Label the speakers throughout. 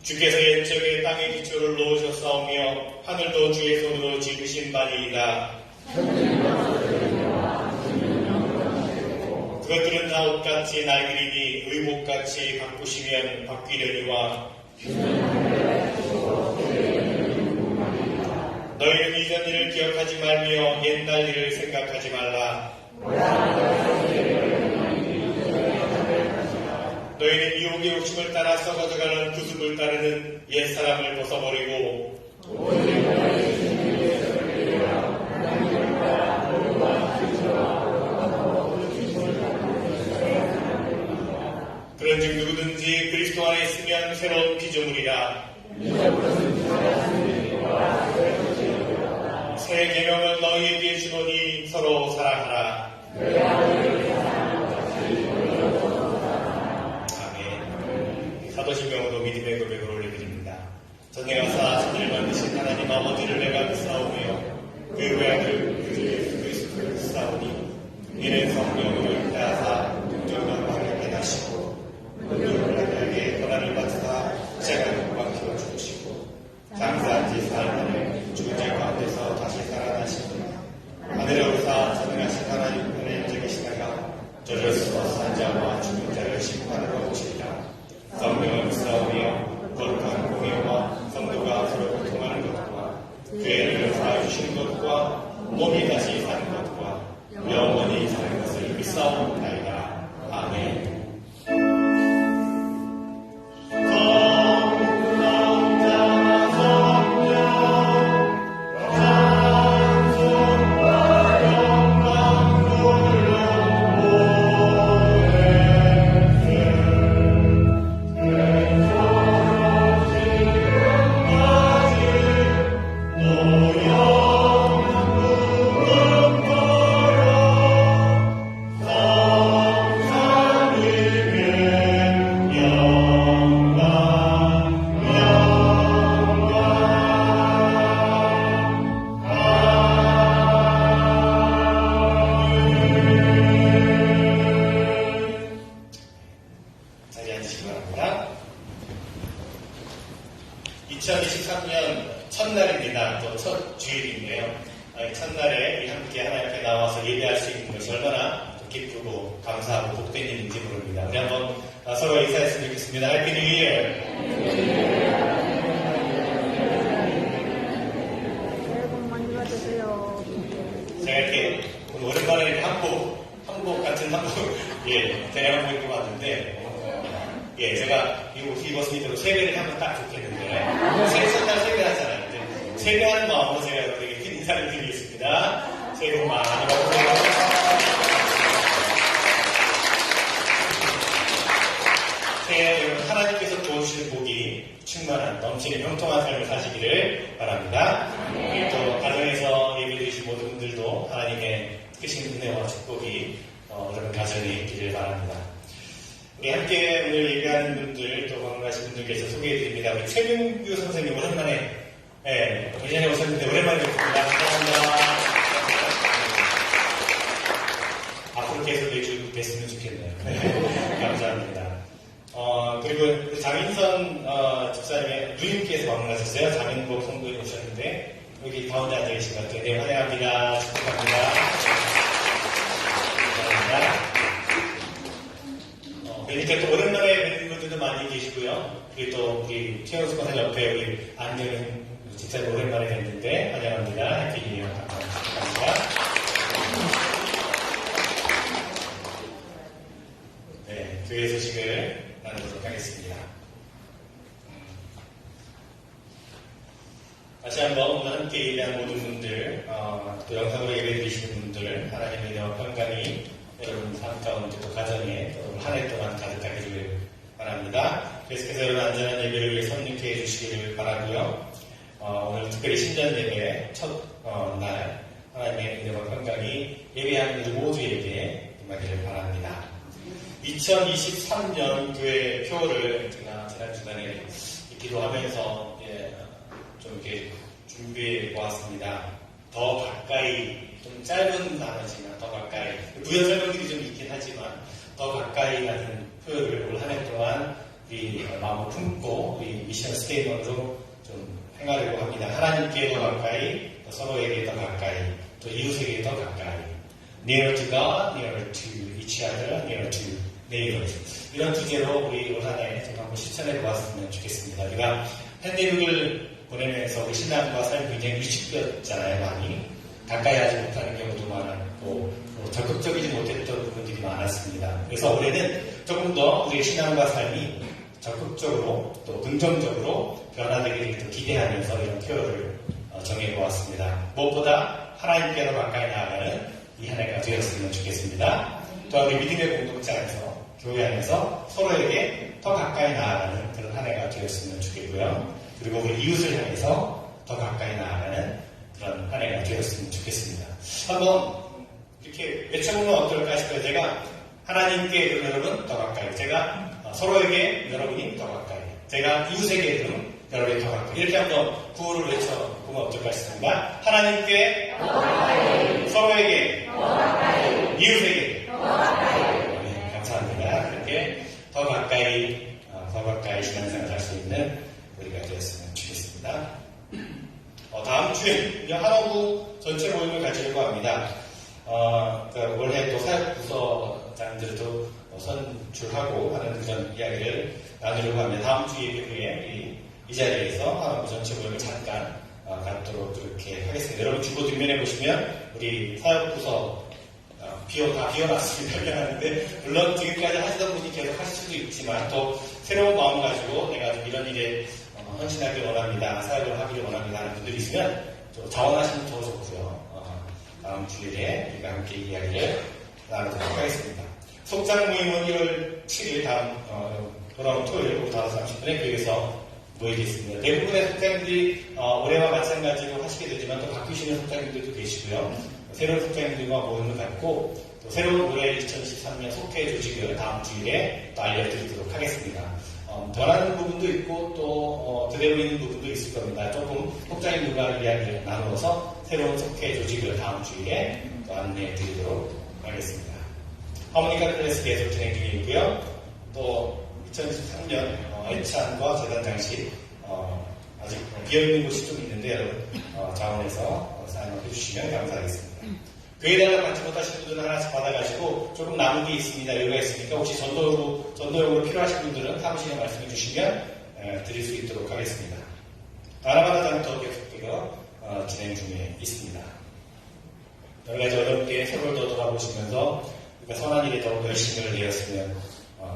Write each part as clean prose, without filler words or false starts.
Speaker 1: 주께서 옛적에 땅의 기초를 놓으셨사오며 하늘도 주의 손으로 지으신 바니이다. 그것들은 다 옷같이 날그리니 의복같이 바꾸시면 바뀌려니와 너희는 이전 일을 기억하지 말며 옛날 일을 생각하지 말라. 너희는 유혹의 욕심을 따라 썩어져가는 구습을 따르는 옛사람을 벗어버리고 그런즉 누구든지 그리스도 안에 있으면 새로운 피조물이라. 새 계명을 너희에게 주노니 서로 사랑하라. 아멘. 사도신경으로 믿음의 고백을 올려드립니다. 전에 와서 천지를 만드신 하나님 아버지를 내가 믿사오며 그 외아들 그 예수 그리스도를 믿사오니 이는 성령으로 인하사 긍정과 하나님께 나시고 은혜를 하나님께 권한을 받으사 시작하는 영광 키워 주시고 장사한 지 사흘 만에 죽은 자 가운데서 다시 살아나시고 하늘에 오르사 전능하신 하나님 편에 앉아 계시다가 저절서 산 자와 죽은 자를 심판하러 오시리라. 성령을 믿사오며 거룩한 공예와 성도가 서로 고통하는 것과 교회를 사해 주시는 것과 몸이 다시 사는 것과 영원히 사는 것을 믿사옵나이다. 아멘. 자리에 앉으시기 바랍니다. 2023년 첫날입니다. 또 첫 주일인데요. 첫날에 함께 하나님 앞에 나와서 예배할 수 있는 것이 얼마나 기쁘고 감사하고 복된 일인지 모릅니다. 우리 한번 서로 인사했으면 좋겠습니다. 해피 뉴 이어!
Speaker 2: 새해 복 많이 받으세요.
Speaker 1: 제가 이렇게 오랜만에 한복 같은 대형 한복 입고 왔는데, 제가 이 옷 입었으니까 세배를 하면 딱 좋겠는데, 첫날 세배 하잖아요. 이제 세배하는 마음으로 제가 여러분에게 인사를 드리겠습니다. 새해 복 많이 받으세요. 새해 여러분 하나님께서 부어주시는 복이 충만한 넘치는 형통한 삶을 사시기를 바랍니다. 우리 또 가정에서 예배드리신 모든 분들도 하나님의 크신 은혜와 축복이 여러분 가정에 있기를 바랍니다. 함께 오늘 예배하는 분들 또 건강하신 분들께서 소개해드립니다. 우리 최민규 선생님 오랜만에 예전에 오셨는데 오랜만에 뵙습니다. 감사합니다. 앞으로 계속 매주 뵀으면 좋겠네요. 감사합니다. 그리고 장인선 집사님의 누님께서 방문하셨어요. 장인복 성도에 오셨는데 여기 가운데 앉아 계신 것 같아요. 네, 환영합니다. 축복합니다. 감사합니다. 이렇게 또 오랜만에 뵙는 분들도 많이 계시고요. 그리고 또 우리 최영수 권사 옆에 우리 안되는 집사님 오랜만에 뵙는데 환영합니다. 해피 뉴 이어. 감사합니다. 네, 교회 소식을 나누도록 하겠습니다. 다시 한번 오늘 함께 예배한 모든 분들, 또 영상으로 예배드리시는 분들, 하나님의 은혜와 평강이 여러분 삶 가운데 또 가정에 또 한 해 동안 가득하게 주길 바랍니다. 계속해서 여러분 안전한 예배를 위해 선님케 해주시기를 바라고요. 오늘 특별히 신전 예배 첫 날 하나님의 은혜와 평강이 예배하는 분들 모두에게 임하기를 바랍니다. 2023년 교회 표를 제가 지난 주간에 기도하면서 좀 이렇게 준비해 보았습니다. 더 가까이, 좀 짧은 단어지만 더 가까이. 부연 설명들이 좀 있긴 하지만 더 가까이라는 표현을 올 한 해 동안
Speaker 3: 우리 마음을 품고 우리 미션 스테이먼으로 좀 행하려고 합니다. 하나님께 더 가까이, 또 서로에게 더 가까이, 또 이웃에게 더 가까이. Near to God, near to each other, near to neighbors. 이런 주제로 우리 올 한해 좀 한번 실천해 보았으면 좋겠습니다. 우리가 팬데믹을 보내면서 우리 신앙과 삶이 굉장히 위축되었잖아요, 많이. 가까이 하지 못하는 경우도 많았고, 적극적이지 못했던 부분들이 많았습니다. 그래서 올해는 조금 더 우리의 신앙과 삶이 적극적으로 또 긍정적으로 변화되기를 또 기대하면서 이런 표현을 정해보았습니다. 무엇보다 하나님께 더 가까이 나아가는 이 한 해가 되었으면 좋겠습니다. 또한 우리 믿음의 공동체 안에서 교회 안에서 서로에게 더 가까이 나아가는 그런 한 해가 되었으면 좋겠고요. 그리고 우리 이웃을 향해서 더 가까이 나아가는 그런 한 해가 되었으면 좋겠습니다. 한번 이렇게 외쳐보면 어떨까 싶어요. 제가 하나님께 여러분 더 가까이, 제가 서로에게 여러분이 더 가까이, 제가 이웃에게 여러분이 더 가까이, 이렇게 한번 구호를 외쳐보면 어떨까 싶습니다. 하나님께 더 가까이, 서로에게 더 가까이, 이웃에게 더 가까이. 네, 감사합니다. 그렇게 더 가까이 신앙생활 할 수 있는 우리가 되었으면 좋겠습니다. 다음 주에 한어부 전체 모임을 가지려고 합니다. 올해 또 사역부서장들도 선출하고 하는 그런 이야기를 나누려고 합니다. 다음 주 예배후에 이 자리에서 한어부 전체 모임을 잠깐 갖도록 그렇게 하겠습니다. 여러분 주보 뒷면에 보시면 우리 사역부서 다 비워놨습니다. 미안한데 물론 지금까지 하시던 분이 계속 하실 수도 있지만 또 새로운 마음 가지고 내가 좀 이런 일에 헌신하길 원합니다. 사역을 하기를 원합니다 하는 분들이 있으면 또 자원하시면 더 좋고요. 다음 주일에 우리가 함께 이야기를 나누도록 하겠습니다. 속장 모임은 1월 7일 돌아온 토요일 오후 5시 30분에 교회에서 모이겠습니다. 대부분의 속장들이 올해와 마찬가지로 하시게 되지만 또 바뀌시는 속장들도 계시고요. 새로운 속장들과 모임을 갖고 또 새로운 올해 2023년 속회 조직을 다음 주일에 또 알려드리도록 하겠습니다. 변하는 부분도 있고 또 그대로 있는 부분도 있을 겁니다. 조금 속장님들과 이야기를 나누어서 새로운 속회 조직을 다음 주일에 또 안내해 드리도록 하겠습니다. 하모니카 클래스 계속 진행 중에 있고요. 또 2023년 애찬과 재단 장식 아직 비어있는 곳이 좀 있는데 여러분 자원해서 사인해 주시면 감사하겠습니다. 교회당을 받지 못하신 분들은 하나씩 받아가시고 조금 남은 게 있습니다. 여유가 있으니까 혹시 전도용으로 필요하신 분들은 사무실에 말씀해 주시면 드릴 수 있도록 하겠습니다. 아라바다 장터 계속해서 진행 중에 있습니다. 여러 가지 어렵게 세월을 더 돌아보시면서 선한 일에 더욱 열심을 내었으면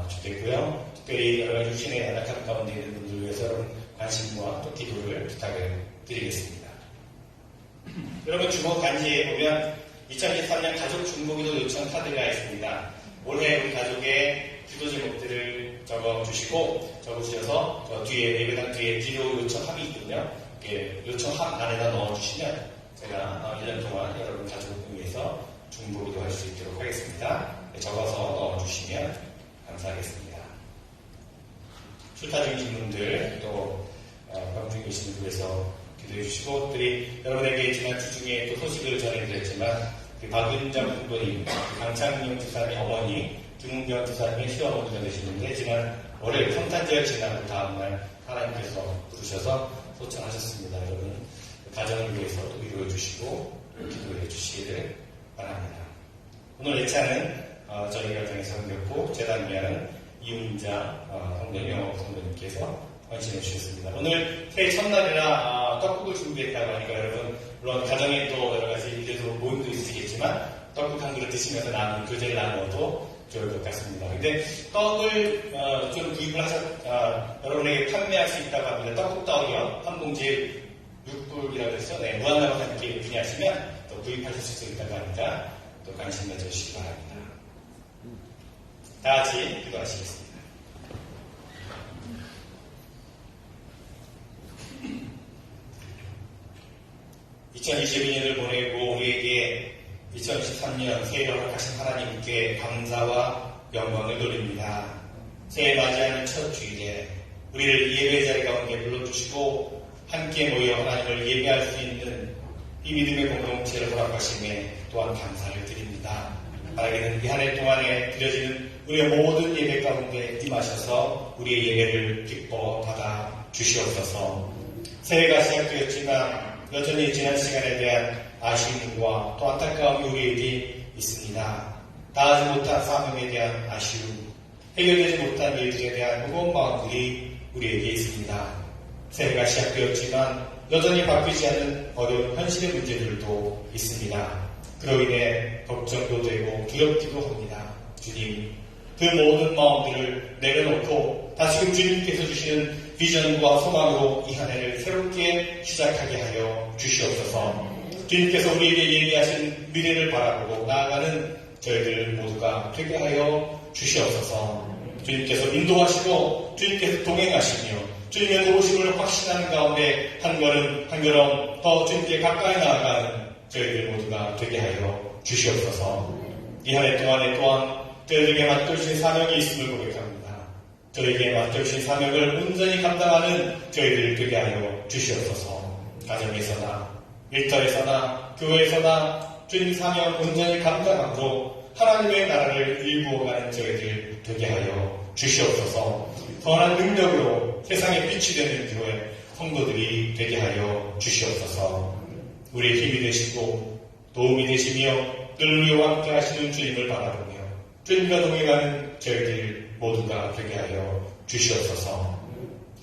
Speaker 3: 좋겠고요. 특별히 여러 가지 신의 연약한 가운데 있는 분들을 위해서 여러분 관심과 또 기도를 부탁을 드리겠습니다. 여러분 주보 단지에 보면 2023년 가족 중보기도 요청 카드가 있습니다. 올해 우리 가족의 기도 제목들을 적어주셔서 저 뒤에 예배당 뒤에 기도 요청함이 있거든요. 이렇게 요청함 안에다 넣어주시면 제가 1년 동안 여러분 가족을 위해서 중보기도 할 수 있도록 하겠습니다. 적어서 넣어주시면 감사하겠습니다. 출타 중이신 분들 또 방중에 계신 분들에서 기도해 주시고 특별히 여러분에게 지난 주 중에 또 소식을 전해드렸지만 박윤정 부모님, 강창용 주사님 어머니, 김은경 주사님의 시어머니가 되시는데 지난 월요일 성탄절 지나고 다음날 하나님께서 부르셔서 소천하셨습니다. 여러분 가정을 위해서 또 위로해 주시고 기도해 주시기를 바랍니다. 오늘 예찬은 저희 가정에서 성겼고 재단 위하는 이윤자 성도님, 성도님께서 헌신해 주셨습니다. 오늘 새해 첫날이라 떡국을 준비했다고 하니까 여러분 물론 가정에 또 여러 가지 일들도 모임도 있으시겠지만 떡국 한 그릇 드시면서 나눈 교제를 나누어도 좋을 것 같습니다. 근데 떡을 좀 구입을 여러분에게 판매할 수 있다고 합니다. 떡국 떡이요. 한 봉지에 6불이라고 해서 무한나라사님께 문의하시면 또 구입하실 수 있다고 하니까 또 관심 가져주시기 바랍니다. 다 같이 기도하시겠습니다. 2022년을 보내고 우리에게 2023년 새해를 허락하신 하나님께 감사와 영광을 돌립니다. 새해 맞이하는 첫 주일에 우리를 예배 자리 가운데 불러주시고 함께 모여 하나님을 예배할 수 있는 이 믿음의 공동체를 허락하심에 또한 감사를 드립니다. 바라기는 이 한 해 동안에 드려지는 우리의 모든 예배 가운데 임하셔서 우리의 예배를 기뻐 받아 주시옵소서. 새해가 시작되었지만 여전히 지난 시간에 대한 아쉬움과 또 안타까움이 우리에게 있습니다. 나아지 못한 사명에 대한 아쉬움, 해결되지 못한 일들에 대한 무거운 마음들이 우리에게 있습니다. 새해가 시작되었지만 여전히 바뀌지 않는 어려운 현실의 문제들도 있습니다. 그로 인해 걱정도 되고 두렵기도 합니다. 주님, 그 모든 마음들을 내려놓고 다시금 주님께서 주시는 비전과 소망으로 이 한 해를 새롭게 시작하게 하여 주시옵소서. 주님께서 우리에게 예비하신 미래를 바라보고 나아가는 저희들 모두가 되게 하여 주시옵소서. 주님께서 인도하시고 주님께서 동행하시며 주님의 도우심을 확신하는 가운데 한 걸음 한 걸음 더 주님께 가까이 나아가는 저희들 모두가 되게 하여 주시옵소서. 이 한 해 동안에 또한 저희에게 맡겨주신 사명이 있음을 고백합니다. 저희에게 맡겨주신 사명을 온전히 감당하는 저희들 되게 하여 주시옵소서. 가정에서나 일터에서나 교회에서나 주님 사명 온전히 감당함으로 하나님의 나라를 일구어가는 저희들 되게 하여 주시옵소서. 선한 능력으로 세상에 빛이 되는 교회 성도들이 되게 하여 주시옵소서. 우리의 힘이 되시고 도움이 되시며 늘 우리와 함께 하시는 주님을 바라보며 주님과 동행하는 저희들 모두가 되게 하여 주시옵소서.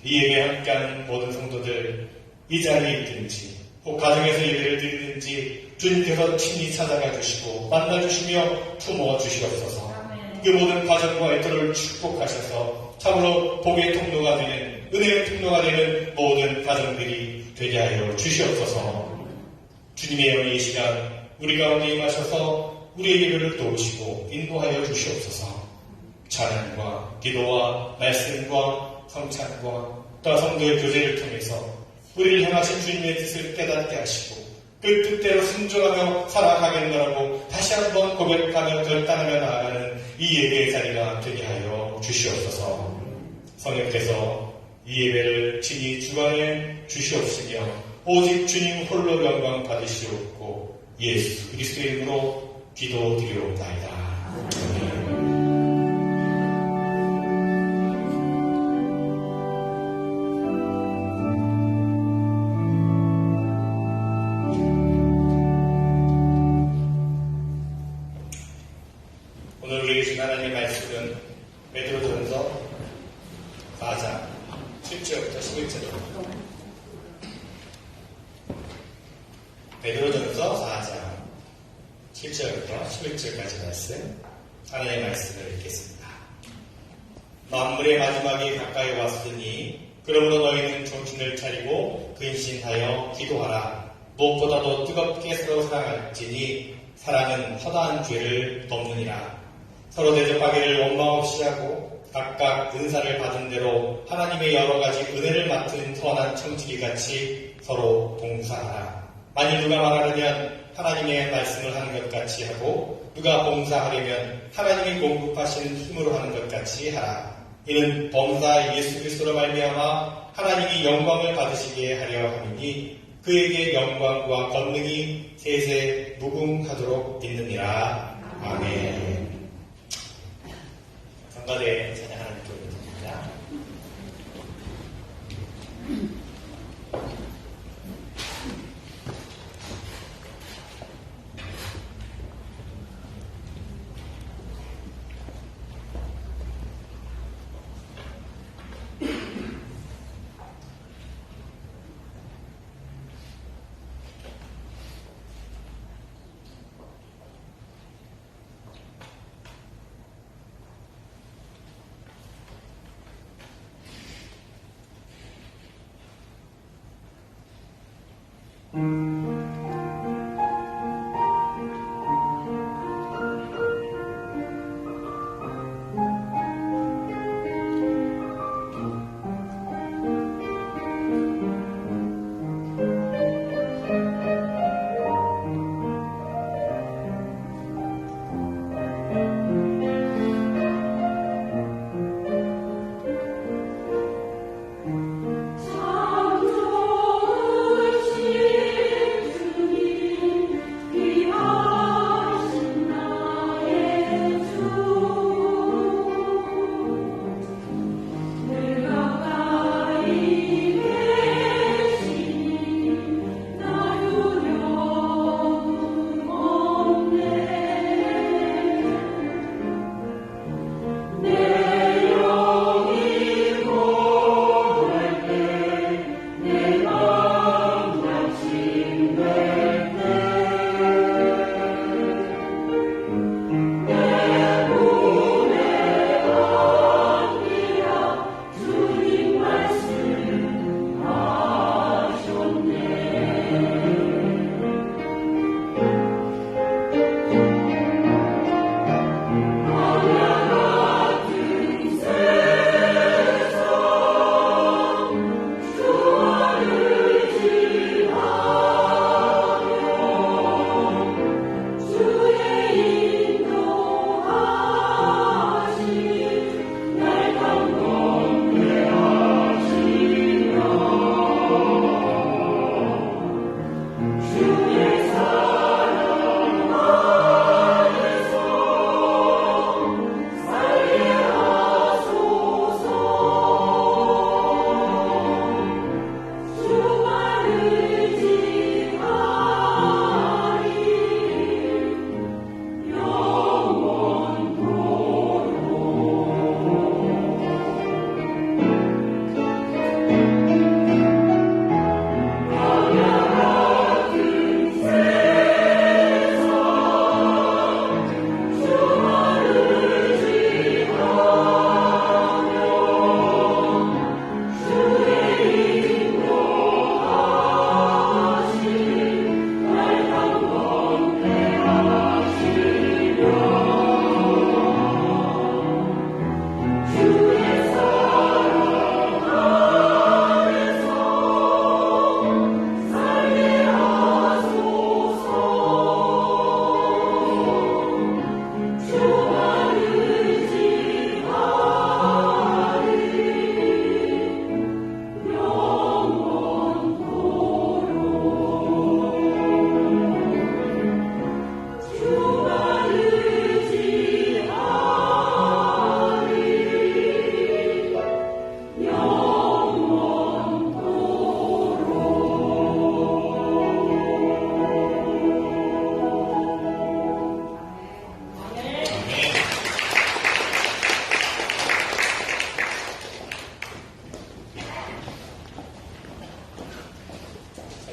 Speaker 3: 이 예배에 함께하는 모든 성도들 이 자리에 있든지 혹 가정에서 예배를 드리든지 주님께서 친히 찾아가 주시고 만나주시며 품어 주시옵소서. 그 모든 가정과 일터를 축복하셔서 참으로 복의 통로가 되는 은혜의 통로가 되는 모든 가정들이 되게 하여 주시옵소서. 주님의 영이 이 시간 우리 가운데 임하셔서 우리의 예배를 도우시고 인도하여 주시옵소서. 찬양과 기도와 말씀과 성찬과 또 성도의 교제를 통해서 우리를 향하신 주님의 뜻을 깨닫게 하시고 그 뜻대로 순종하며 살아가겠노라고 다시 한번 고백하며 결단하며 나아가는 이 예배의 자리가 되게 하여 주시옵소서. 성령께서 이 예배를 친히 주관해 주시옵시며 오직 주님 홀로 영광 받으시옵고 예수 그리스도의 이름으로 기도드리옵나이다. 아멘. 오늘 우리에게 주신 하나님의 말씀은 베드로전서 4장 7절부터 11절입니다. 베드로전서 4장 7절부터 11절까지 말씀, 하나님의 말씀을 읽겠습니다. 만물의 마지막이 가까이 왔으니 그러므로 너희는 정신을 차리고 근신하여 기도하라. 무엇보다도 뜨겁게 서로 사랑할지니 사랑은 허다한 죄를 덮느니라. 서로 대접하기를 원망 없이 하고 각각 은사를 받은 대로 하나님의 여러 가지 은혜를 맡은 선한 청지기같이 서로 봉사하라. 만일 누가 말하려면 하나님의 말씀을 하는 것 같이 하고 누가 봉사하려면 하나님이 공급하시는 힘으로 하는 것 같이 하라. 이는 범사 예수 그리스도로 말미암아 하나님이 영광을 받으시게 하려 함이니 그에게 영광과 권능이 세세 무궁하도록 있느니라. 아멘. 성가대 찬양하는 교회입니다.
Speaker 4: 참 좋으시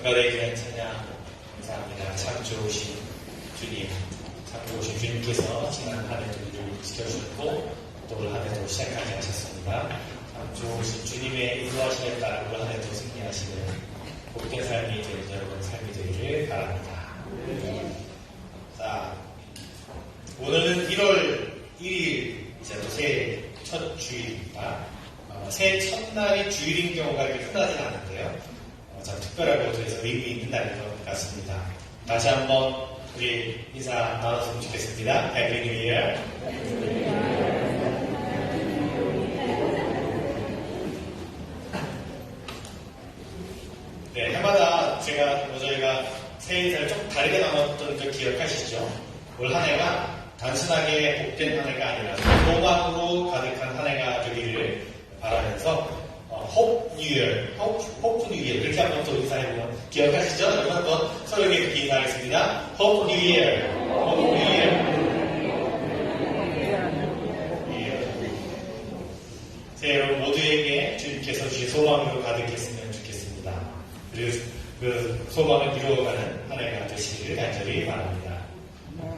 Speaker 3: 주말에 기한 찬양 감사합니다. 참 좋으신 주님, 참 좋으신 주님께서 지난 한 해도 우리를 지켜주셨고 또 올 한 해도 시작하게 하셨습니다. 참 좋으신 주님의 인도하심에 따라 올 한 해도 승리하시는 복된 삶이 되는 여러분 삶이 되기를 바랍니다. 자, 오늘은 1월 1일 이제 또 새해 첫 주일입니다. 새해 첫날이 주일인 경우가 이렇게 흔하진 않은데요. 참 특별하고 그래서 의미 있는 날인 것 같습니다. 다시 한번 우리 인사 나눴으면 좋겠습니다. Happy New Year. 네, 해마다 저희가 새해 인사를 좀 다르게 나눴던 걸 기억하시죠? 올 한 해가 단순하게 복된 한 해가 아니라 소망으로 가득한 한 해가 되기를 바라면서 Hope New Year, Hope New Year 그렇게 한번 또 인사해보면 기억하시죠? 여러분 한번 서로에게 그렇게 인사하겠습니다. Hope New Year, Hope New Year. 새해 여러분 모두에게 주님께서 주신 소망으로 가득했으면 좋겠습니다. 그리고 그 소망을 이루어가는 한 해가 되시기를 간절히 바랍니다.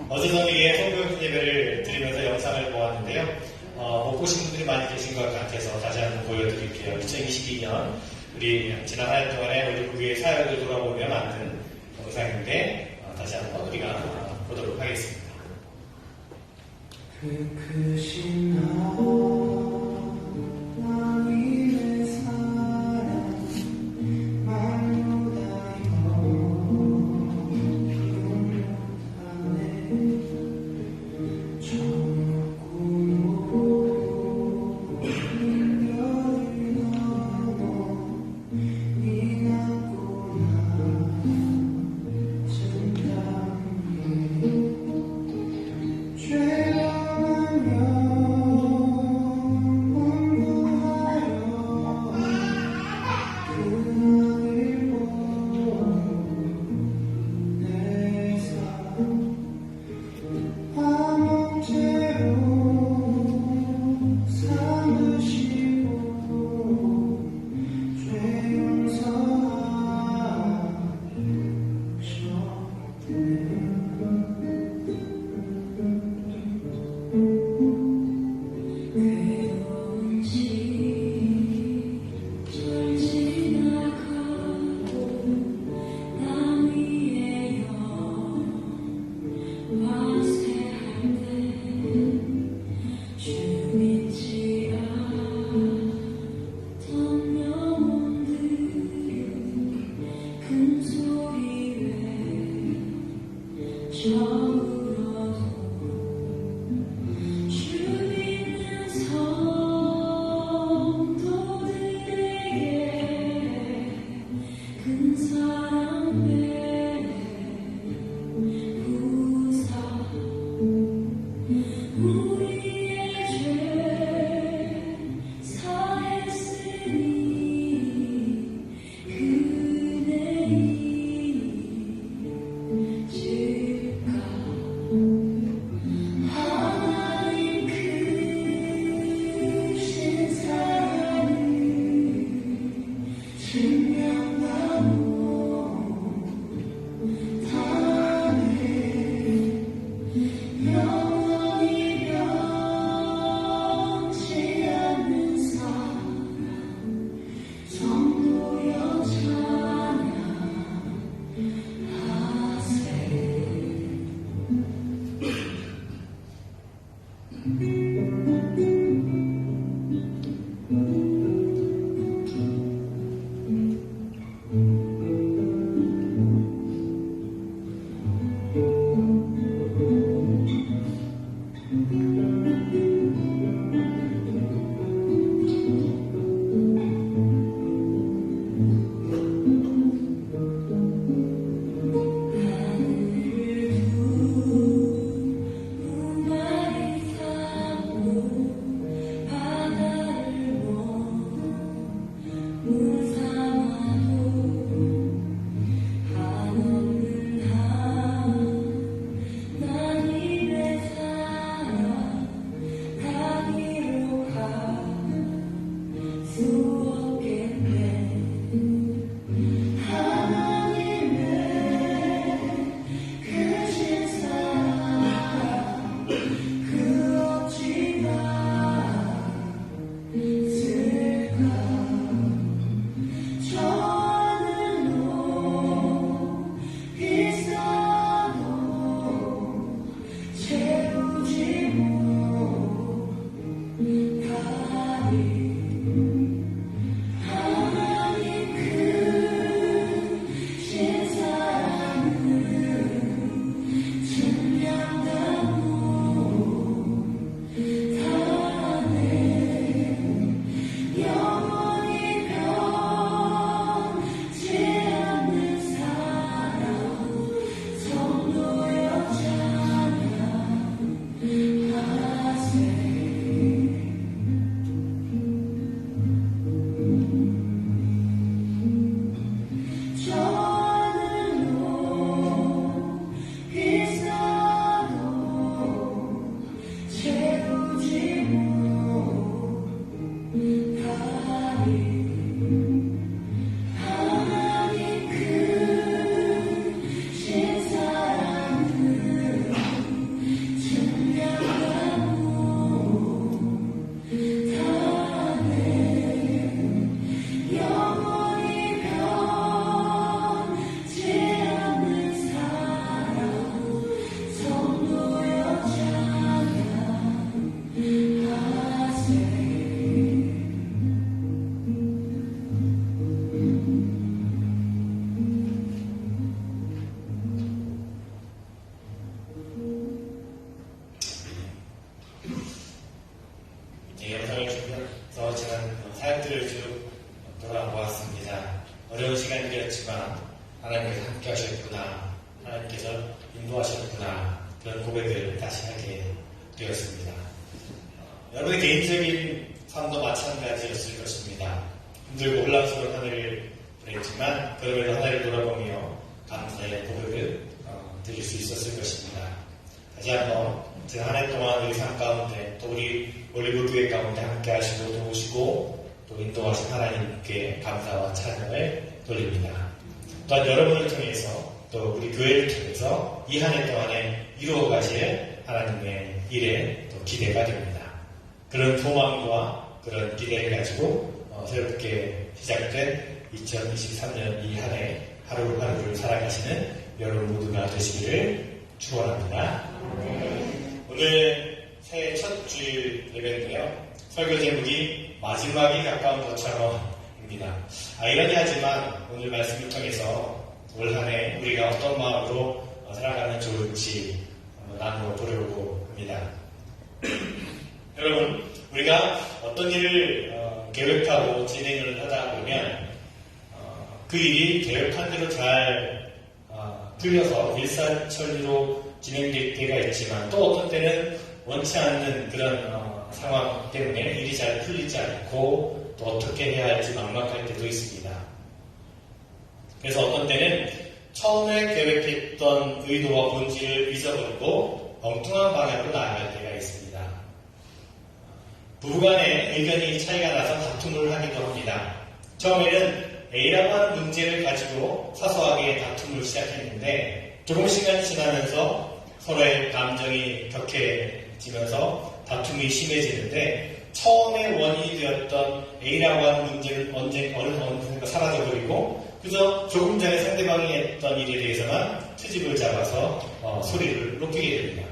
Speaker 3: 어제 저녁에 성경 예배를 드리면서 영상을 보았는데요. 못 보신 분들이 많이 계신 것 같아서 다시 한번 보여드릴게요. 2022년 우리 지난 한 해 동안에 우리 교회의 사역을 돌아보며 만든 영상인데 다시 한번 우리가 보도록 하겠습니다.
Speaker 4: 그 크신 하나님의 사랑 만유다 죄
Speaker 3: 주 돌아보았습니다. 어려운 시간이었지만 하나님께서 함께 하셨구나, 하나님께서 인도하셨구나, 그런 고백을 다시 하게 되었습니다. 여러분의 개인적인 삶도 마찬가지였을 것입니다. 힘들고 혼란스러운 한 해를 보냈지만 그럼에도 하나를 돌아보며 감사의 고백을 드릴 수 있었을 것입니다. 다시 한번 지난 한 해 동안 우리 삶 가운데 또 우리 올리브교회 가운데 함께 하시고 도우시고 또 인도하신 하나님께 감사와 찬양을 돌립니다. 또한 여러분을 통해서 또 우리 교회를 통해서 이 한 해 동안에 이루어 가실 하나님의 일에 또 기대가 됩니다. 그런 소망과 그런 기대를 가지고 새롭게 시작된 2023년 이 한 해 하루하루를 살아가시는 여러분 모두가 되시기를 축원합니다. 오늘 새해 첫 주 예배인데요. 설교 제목이 마지막이 가까운 것처럼입니다. 아이러니하지만 오늘 말씀을 통해서 올 한 해 우리가 어떤 마음으로 살아가면 좋을지 나누어 보려고 합니다. 여러분, 우리가 어떤 일을 계획하고 진행을 하다 보면 그 일이 계획한 대로 잘 풀려서 일사천리로 진행될 때가 있지만 또 어떤 때는 원치 않는 그런 상황 때문에 일이 잘 풀리지 않고 또 어떻게 해야 할지 막막할 때도 있습니다. 그래서 어떤 때는 처음에 계획했던 의도와 본질을 잊어버리고 엉뚱한 방향으로 나아갈 때가 있습니다. 부부간에 의견이 차이가 나서 다툼을 하기도 합니다. 처음에는 A라고 하는 문제를 가지고 사소하게 다툼을 시작했는데 조금 시간이 지나면서 서로의 감정이 격해지면서 다툼이 심해지는데 처음에 원인이 되었던 A라고 하는 문제는 어느 순간 사라져버리고 그저 조금 전에 상대방이 했던 일에 대해서만 트집을 잡아서 소리를 높이게 됩니다.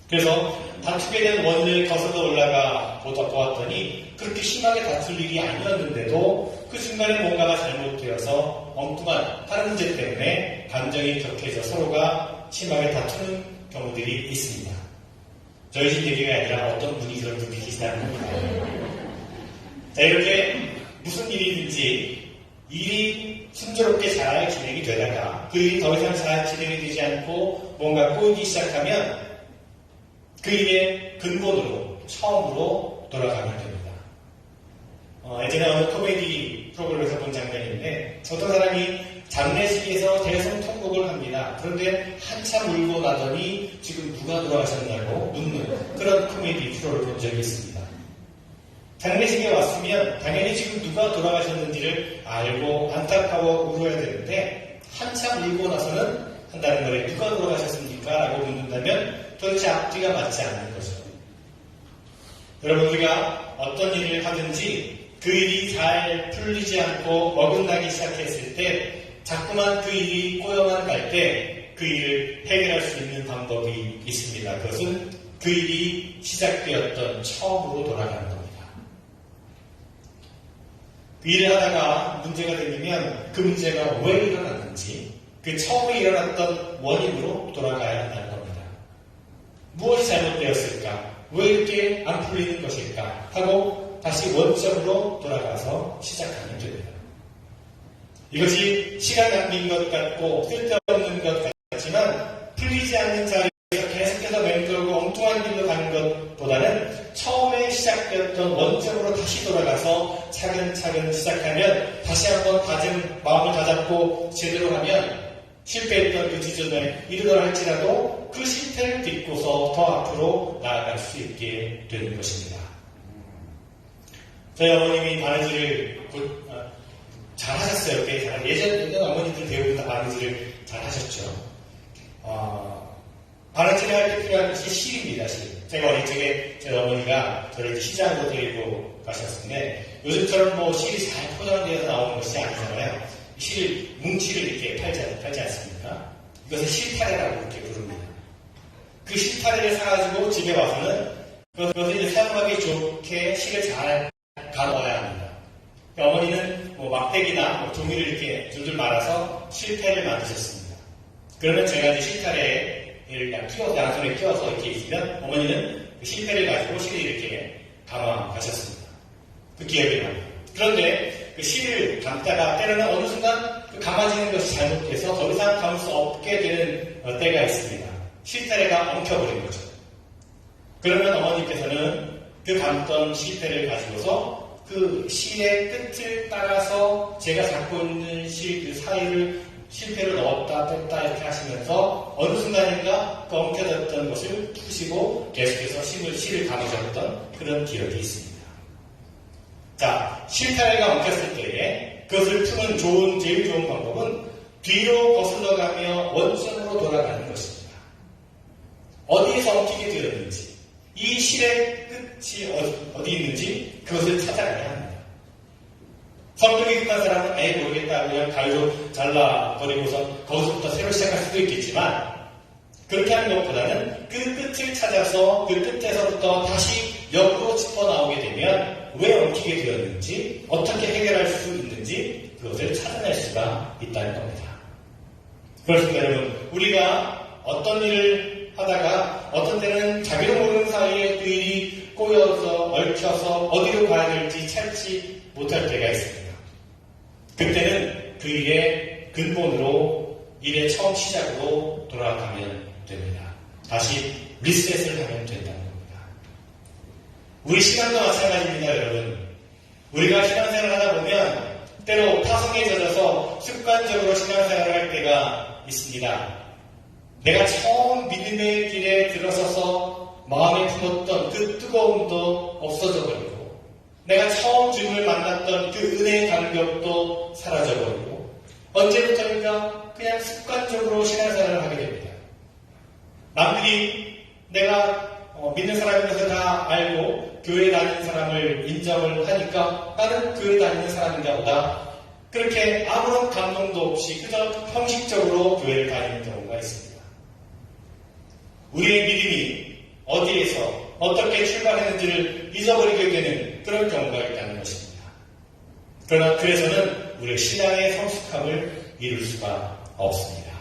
Speaker 3: 그래서 다투게 된 원인을 거슬러 올라가 보았더니 그렇게 심하게 다툴 일이 아니었는데도 그 중간에 뭔가가 잘못되어서 엉뚱한 다른 문제 때문에 감정이 격해져 서로가 심하게 다투는 경우들이 있습니다. 저희 집 얘기가 아니라 어떤 분이 그런 분이 계시다는 겁니다. 자, 이렇게 무슨 일이든지 일이 순조롭게 잘 진행이 되다가 그 일이 더 이상 잘 진행이 되지 않고 뭔가 꼬이기 시작하면 그 일의 근본으로 처음으로 돌아가면 됩니다. 예전에 어느 코미디 프로그램에서 본 장면인데 어떤 사람이 장례식에서 대성통곡을 합니다. 그런데 한참 울고 나더니 지금 누가 돌아가셨냐고 묻는 그런 코미디 프로를 본 적이 있습니다. 장례식에 왔으면 당연히 지금 누가 돌아가셨는지를 알고 안타까워 울어야 되는데 한참 울고 나서는 한다는 말에 누가 돌아가셨습니까? 라고 묻는다면 도대체 앞뒤가 맞지 않는 거죠. 여러분, 우리가 어떤 일을 하든지 그 일이 잘 풀리지 않고 어긋나기 시작했을 때 자꾸만 그 일이 꼬여만 갈 때 그 일을 해결할 수 있는 방법이 있습니다. 그것은 그 일이 시작되었던 처음으로 돌아가는 겁니다. 그 일을 하다가 문제가 생기면 그 문제가 왜 일어났는지 그 처음에 일어났던 원인으로 돌아가야 한다는 겁니다. 무엇이 잘못되었을까? 왜 이렇게 안 풀리는 것일까? 하고 다시 원점으로 돌아가서 시작하면 됩니다. 이것이 시간 낭비인 것 같고 쓸데없는 것 같지만 풀리지 않는 자리에서 계속해서 맴돌고 엉뚱한 길로 가는 것보다는 처음에 시작되었던 원점으로 다시 돌아가서 차근차근 시작하면 다시 한번 마음을 다잡고 제대로 하면 실패했던 그 지점에 이르더라 할지라도 그 실패를 딛고서 더 앞으로 나아갈 수 있게 되는 것입니다. 저희 어머님이 바느질을 잘 하셨어요. 예전 어머니들 대부분 다 바느질을 잘 하셨죠. 바느질을 할 때 필요한 것이 실입니다, 실. 제가 어릴 적에 저희 어머니가 저를 시장으로 데리고 가셨는데 요즘처럼 뭐 실이 잘 포장되어서 나오는 것이 아니잖아요. 뭉치를 이렇게 팔지 않습니까? 이것을 실타래라고 이렇게 부릅니다. 그 실타래를 사가지고 집에 와서는 그것을 이제 사용하기 좋게 실을 잘 가둬야 합니다. 어머니는 뭐 막대기나 종이를 이렇게 줄줄 말아서 실패를 만드셨습니다. 그러면 제가 이제 실타래를 끼워서 양손에 끼워서 이렇게 있으면 어머니는 그 실패를 가지고 실을 이렇게 감아 가셨습니다. 그 기억이 납니다. 그런데 그 실을 감다가 때로는 어느 순간 그 감아지는 것이 잘못해서 더 이상 감을 수 없게 되는 때가 있습니다. 실타래가 엉켜버린 거죠. 그러면 어머니께서는 그 감던 실패를 가지고서 그 실의 끝을 따라서 제가 잡고 있는 실 그 사이를 실패를 넣었다 뺐다 이렇게 하시면서 어느 순간인가 그 엉켜졌던 것을 푸시고 계속해서 실을 감으셨던 그런 기억이 있습니다. 자, 실타래가 엉켰을 때에 그것을 푸는 제일 좋은 방법은 뒤로 거슬러가며 원점으로 돌아가는 것입니다. 어디에서 엉키게 되었는지, 이 실의 끝이 어디 있는지 그것을 찾아가야 합니다. 성격이 급한 사람은 아예 모르겠다, 그냥 가위로 잘라버리고서 거기서부터 새로 시작할 수도 있겠지만 그렇게 하는 것보다는 그 끝을 찾아서 그 끝에서부터 다시 역으로 짚어 나오게 되면 왜 엉키게 되었는지, 어떻게 해결할 수 있는지 그것을 찾아낼 수가 있다는 겁니다. 그렇습니다, 여러분. 우리가 어떤 일을 하다가 어떤 때는 자기도 모르는 사이에 그 일이 꼬여서 얽혀서 어디로 가야 될지 찾지 못할 때가 있습니다. 그때는 그 일의 근본으로, 일의 처음 시작으로 돌아가면 됩니다. 다시 리셋을 하면 된다는 겁니다. 우리 신앙도 마찬가지입니다, 여러분. 우리가 신앙생활을 하다 보면 때로 파성에 젖어서 습관적으로 신앙생활을 할 때가 있습니다. 내가 처음 믿음의 길에 들어서서 마음에 품었던 그 뜨거움도 없어져 버리고, 내가 처음 주님을 만났던 그 은혜의 감격도 사라져 버리고, 언제부터인가 그냥 습관적으로 신앙생활을 하게 됩니다. 남들이 내가 믿는 사람인 것을 다 알고 교회 다니는 사람을 인정을 하니까 나는 교회 다니는 사람인가 보다, 그렇게 아무런 감동도 없이 그저 형식적으로 교회를 다니는 경우가 있습니다. 우리의 믿음이 어디에서 어떻게 출발했는지를 잊어버리게 되는 그런 경우가 있다는 것입니다. 그러나 그래서는 우리의 신앙의 성숙함을 이룰 수가 없습니다.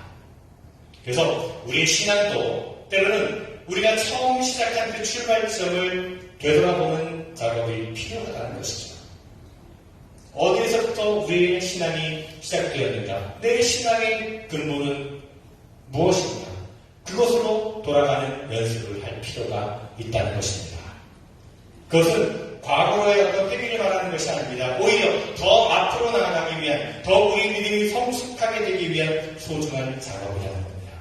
Speaker 3: 그래서 우리의 신앙도 때로는 우리가 처음 시작한 그 출발점을 되돌아보는 작업이 필요하다는 것이죠. 어디에서부터 우리의 신앙이 시작되었는가? 내 신앙의 근본은 무엇인가? 그것으로 돌아가는 연습을 할 필요가 있다는 것입니다. 그것은 과거의 어떤 회귀를 말하는 것이 아닙니다. 오히려 더 앞으로 나아가기 위한, 더 우리 믿음이 성숙하게 되기 위한 소중한 작업이라는 겁니다.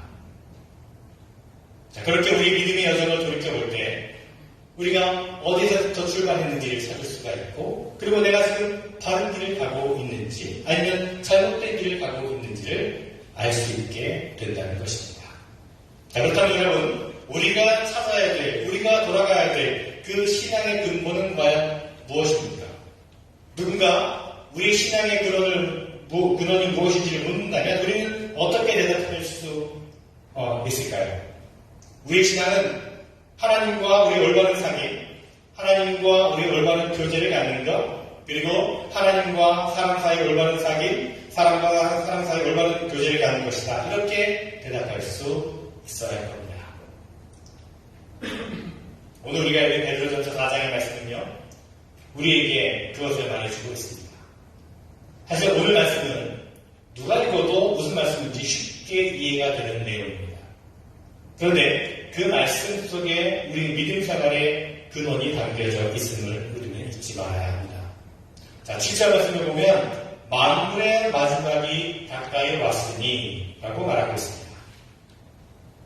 Speaker 3: 자, 그렇게 우리 믿음의 여정을 돌이켜볼 때 우리가 어디서부터 출발했는지를 찾을 수가 있고, 그리고 내가 지금 바른 길을 가고 있는지 아니면 잘못된 길을 가고 있는지를 알 수 있게 된다는 것입니다. 자, 그렇다면 여러분, 우리가 찾아야 될, 우리가 돌아가야 될 그 신앙의 근본은 과연 무엇입니까? 누군가 우리의 신앙의 근원이 무엇인지를 묻는다면 우리는 어떻게 대답할 수 있을까요? 우리의 신앙은 하나님과 우리 올바른 사귐, 하나님과 우리 올바른 교제를 갖는 것, 그리고 하나님과 사람 사이 올바른 사귐, 사람과 사람 사이 올바른 교제를 갖는 것이다. 이렇게 대답할 수 있어야 할 겁니다. 오늘 우리가 읽은 베드로전서 4장의 말씀은요, 우리에게 그것을 말해주고 있습니다. 사실 오늘 말씀은 누가 읽어도 무슨 말씀인지 쉽게 이해가 되는 내용입니다. 그런데 그 말씀 속에 우리 믿음 생활의 근원이 담겨져 있음을 우리는 잊지 말아야 합니다. 자, 7절 말씀을 보면 만물의 마지막이 가까이 왔으니 라고 말하고 있습니다.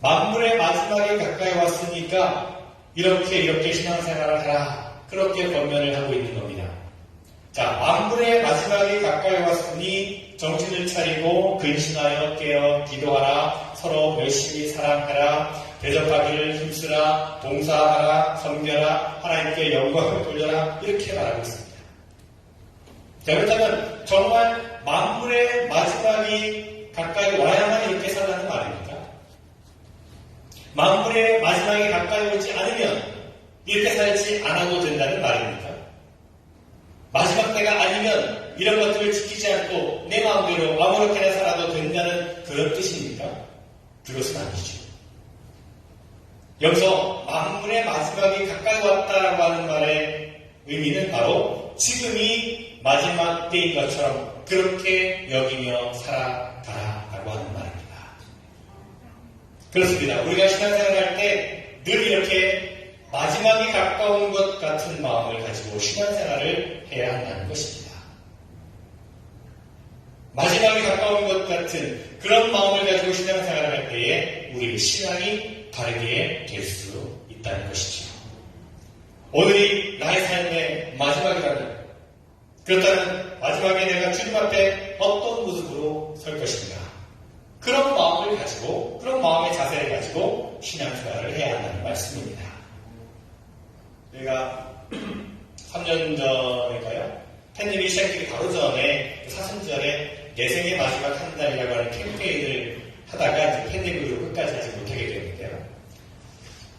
Speaker 3: 만물의 마지막이 가까이 왔으니까 이렇게 신앙생활을 하라, 그렇게 권면을 하고 있는 겁니다. 자, 만물의 마지막이 가까이 왔으니 정신을 차리고 근신하여 깨어 기도하라, 서로 열심히 사랑하라, 대접하기를 힘쓰라, 봉사하라, 섬겨라, 하나님께 영광을 돌려라, 이렇게 말하고 있습니다. 자, 그렇다면 정말 만물의 마지막이 가까이 와야만 이렇게 살라는 말입니까? 만물의 마지막이 가까이 오지 않으면 이렇게 살지 않아도 된다는 말입니까? 마지막 때가 아니면 이런 것들을 지키지 않고 내 마음대로 아무렇게나 살아도 된다는 그런 뜻입니까? 그것은 아니죠. 여기서 만물의 마지막이 가까이 왔다라고 하는 말의 의미는 바로 지금이 마지막 때인 것처럼 그렇게 여기며 살아가라라고 하는 말입니다. 그렇습니다. 우리가 신앙생활을 할 때 늘 이렇게 마지막이 가까운 것 같은 마음을 가지고 신앙생활을 해야 한다는 것입니다. 마지막이 가까운 것 같은 그런 마음을 가지고 신앙생활을 할 때에 우리의 신앙이 바르게 될 수 있다는 것이죠. 오늘이 나의 삶의 마지막이라면, 그렇다면 마지막에 내가 주님 앞에 어떤 모습으로 설 것인가, 그런 마음을 가지고, 그런 마음의 자세를 가지고 신앙생활을 해야 한다는 말씀입니다. 저희가 3년 전인가요? 팬데믹이 시작되기 바로 전에 사순절에 내 생의 마지막 한 달이라고 하는 캠페인을 하다가 이제 팬데믹으로 끝까지 하지 못하게 되었는데요.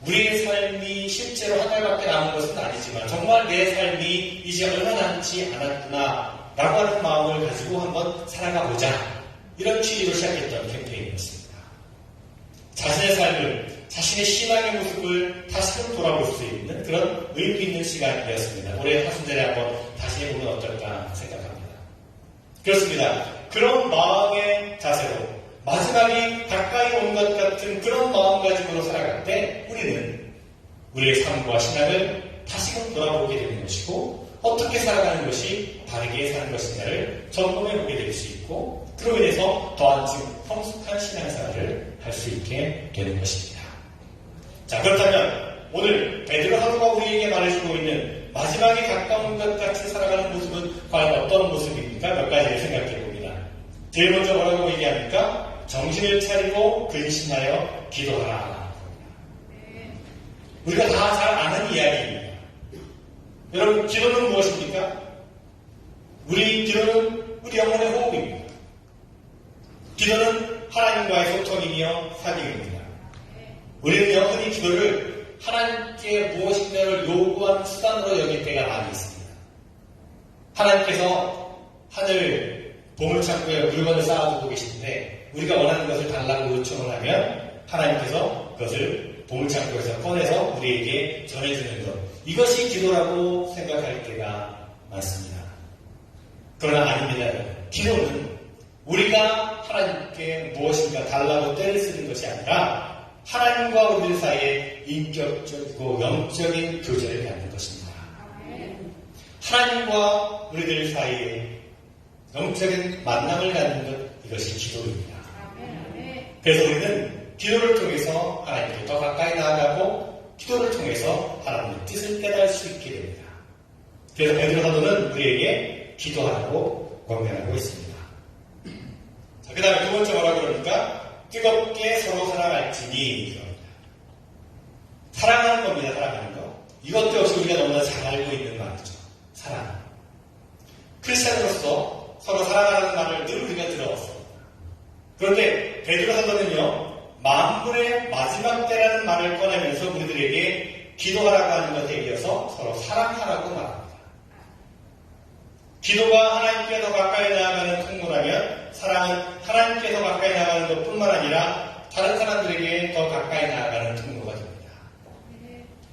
Speaker 3: 우리의 삶이 실제로 한 달밖에 남은 것은 아니지만 정말 내 삶이 이제 얼마 남지 않았구나 라고 하는 마음을 가지고 한번 살아가 보자, 이런 취지로 시작했던 캠페인이었습니다. 자신의 삶을, 자신의 신앙의 모습을 다시금 돌아볼 수 있는 그런 의미 있는 시간이 되었습니다. 올해 사순절에 한번 다시 해보면 어떨까 생각합니다. 그렇습니다. 그런 마음의 자세로 마지막이 가까이 온 것 같은 그런 마음가짐으로 살아갈 때 우리는 우리의 삶과 신앙을 다시금 돌아보게 되는 것이고, 어떻게 살아가는 것이 바르게 사는 것인가를 점검해보게 될 수 있고, 그로 인해서 더한 성숙한 신앙생활을 할 수 있게 되는 것입니다. 자, 그렇다면 오늘 베드로 사도가 우리에게 말해주고 있는 마지막에 가까운 것 같이 살아가는 모습은 과연 어떤 모습입니까? 몇 가지를 생각해 봅니다. 제일 먼저 뭐라고 얘기합니까? 정신을 차리고 근신하여 기도하라. 우리가 다 잘 아는 이야기입니다. 여러분, 기도는 무엇입니까? 기도는 우리 영혼의 호흡입니다. 기도는 하나님과의 소통이며 사귑입니다. 우리는 영원히 기도를 하나님께 무엇인가를 요구하는 수단으로 여길 때가 많이 있습니다. 하나님께서 하늘 보물창고에 물건을 쌓아두고 계시는데 우리가 원하는 것을 달라고 요청을 하면 하나님께서 그것을 보물창고에서 꺼내서 우리에게 전해주는 것, 이것이 기도라고 생각할 때가 많습니다. 그러나 아닙니다. 기도는 우리가 하나님께 무엇인가 달라고 떼를 쓰는 것이 아니라 하나님과 우리들 사이에 인격적이고 영적인 교제를 갖는 것입니다. 하나님과 우리들 사이에 영적인 만남을 갖는 것, 이것이 기도입니다. 그래서 우리는 기도를 통해서 하나님께 더 가까이 나아가고 기도를 통해서 하나님의 뜻을 깨달을 수 있게 됩니다. 그래서 베드로 사도는 우리에게 기도하라고 권면하고 있습니다. 자, 그 다음에 두 번째 뭐라 그러니까? 뜨겁게 서로 사랑할지니 그럽니다. 사랑하는 겁니다. 사랑하는 거. 이것도 역시 우리가 너무나 잘 알고 있는 말이죠. 사랑. 크리스찬으로서 서로 사랑하는 말을 늘 우리가 들어왔습니다. 그런데 베드로 사도는요, 만물의 마지막 때라는 말을 꺼내면서 우리들에게 기도하라고 하는 것에 이어서 서로 사랑하라고 말합니다. 기도가 하나님께 더 가까이 나아가는 통로라면 사랑은 하나님께 더 가까이 나아가는 것뿐만 아니라 다른 사람들에게 더 가까이 나아가는 통로가 됩니다.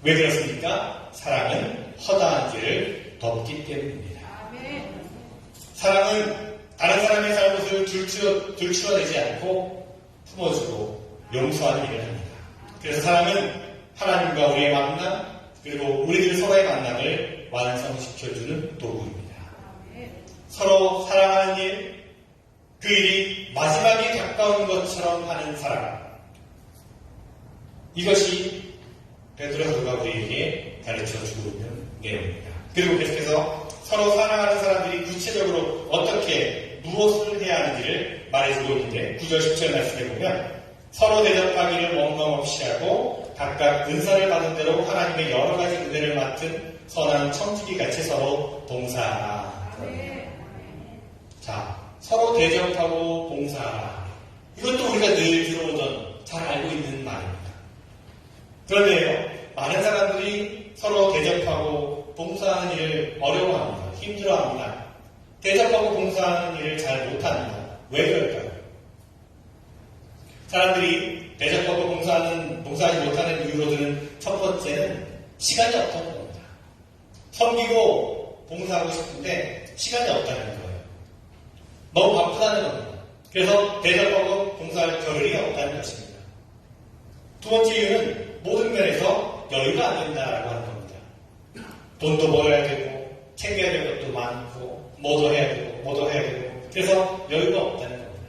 Speaker 3: 왜 그렇습니까? 사랑은 허다한 길을 덮기 때문입니다. 사랑은 다른 사람의 잘못을 들추어내지 않고 품어주고 용서하는 일을 합니다. 그래서 사랑은 하나님과 우리의 만남, 그리고 우리들 서로의 만남을 완성시켜주는 도구입니다. 서로 사랑하는 일, 그 일이 마지막에 가까운 것처럼 하는 사랑, 이것이 베드로 사도가 우리에게 가르쳐주고 있는 내용입니다. 그리고 계속해서 서로 사랑하는 사람들이 구체적으로 어떻게 무엇을 해야 하는지를 말해주고 있는데 9절 10절 말씀에 보면 서로 대접하기를 원망없이 하고 각각 은사를 받은 대로 하나님의 여러 가지 은혜를 맡은 선한 청지기 같이 서로 봉사하라. 자, 서로 대접하고 봉사하라. 이것도 우리가 늘 들어오던, 잘 알고 있는 말입니다. 그런데요, 많은 사람들이 서로 대접하고 봉사하는 일을 어려워합니다. 힘들어합니다. 대접하고 봉사하는 일을 잘 못합니다. 왜 그럴까요? 사람들이 대접하고 봉사하지 못하는 이유로 드는 첫 번째는 시간이 없다는 겁니다. 섬기고 봉사하고 싶은데 시간이 없다는 거예요. 너무 바쁘다는 겁니다. 그래서 대접하고 봉사할 겨를이 없다는 것입니다. 두 번째 이유는 모든 면에서 여유가 안 된다라고 하는 겁니다. 돈도 벌어야 되고 챙겨야 될 것도 많고 뭐도 해야 되고 그래서 여유가 없다는 겁니다.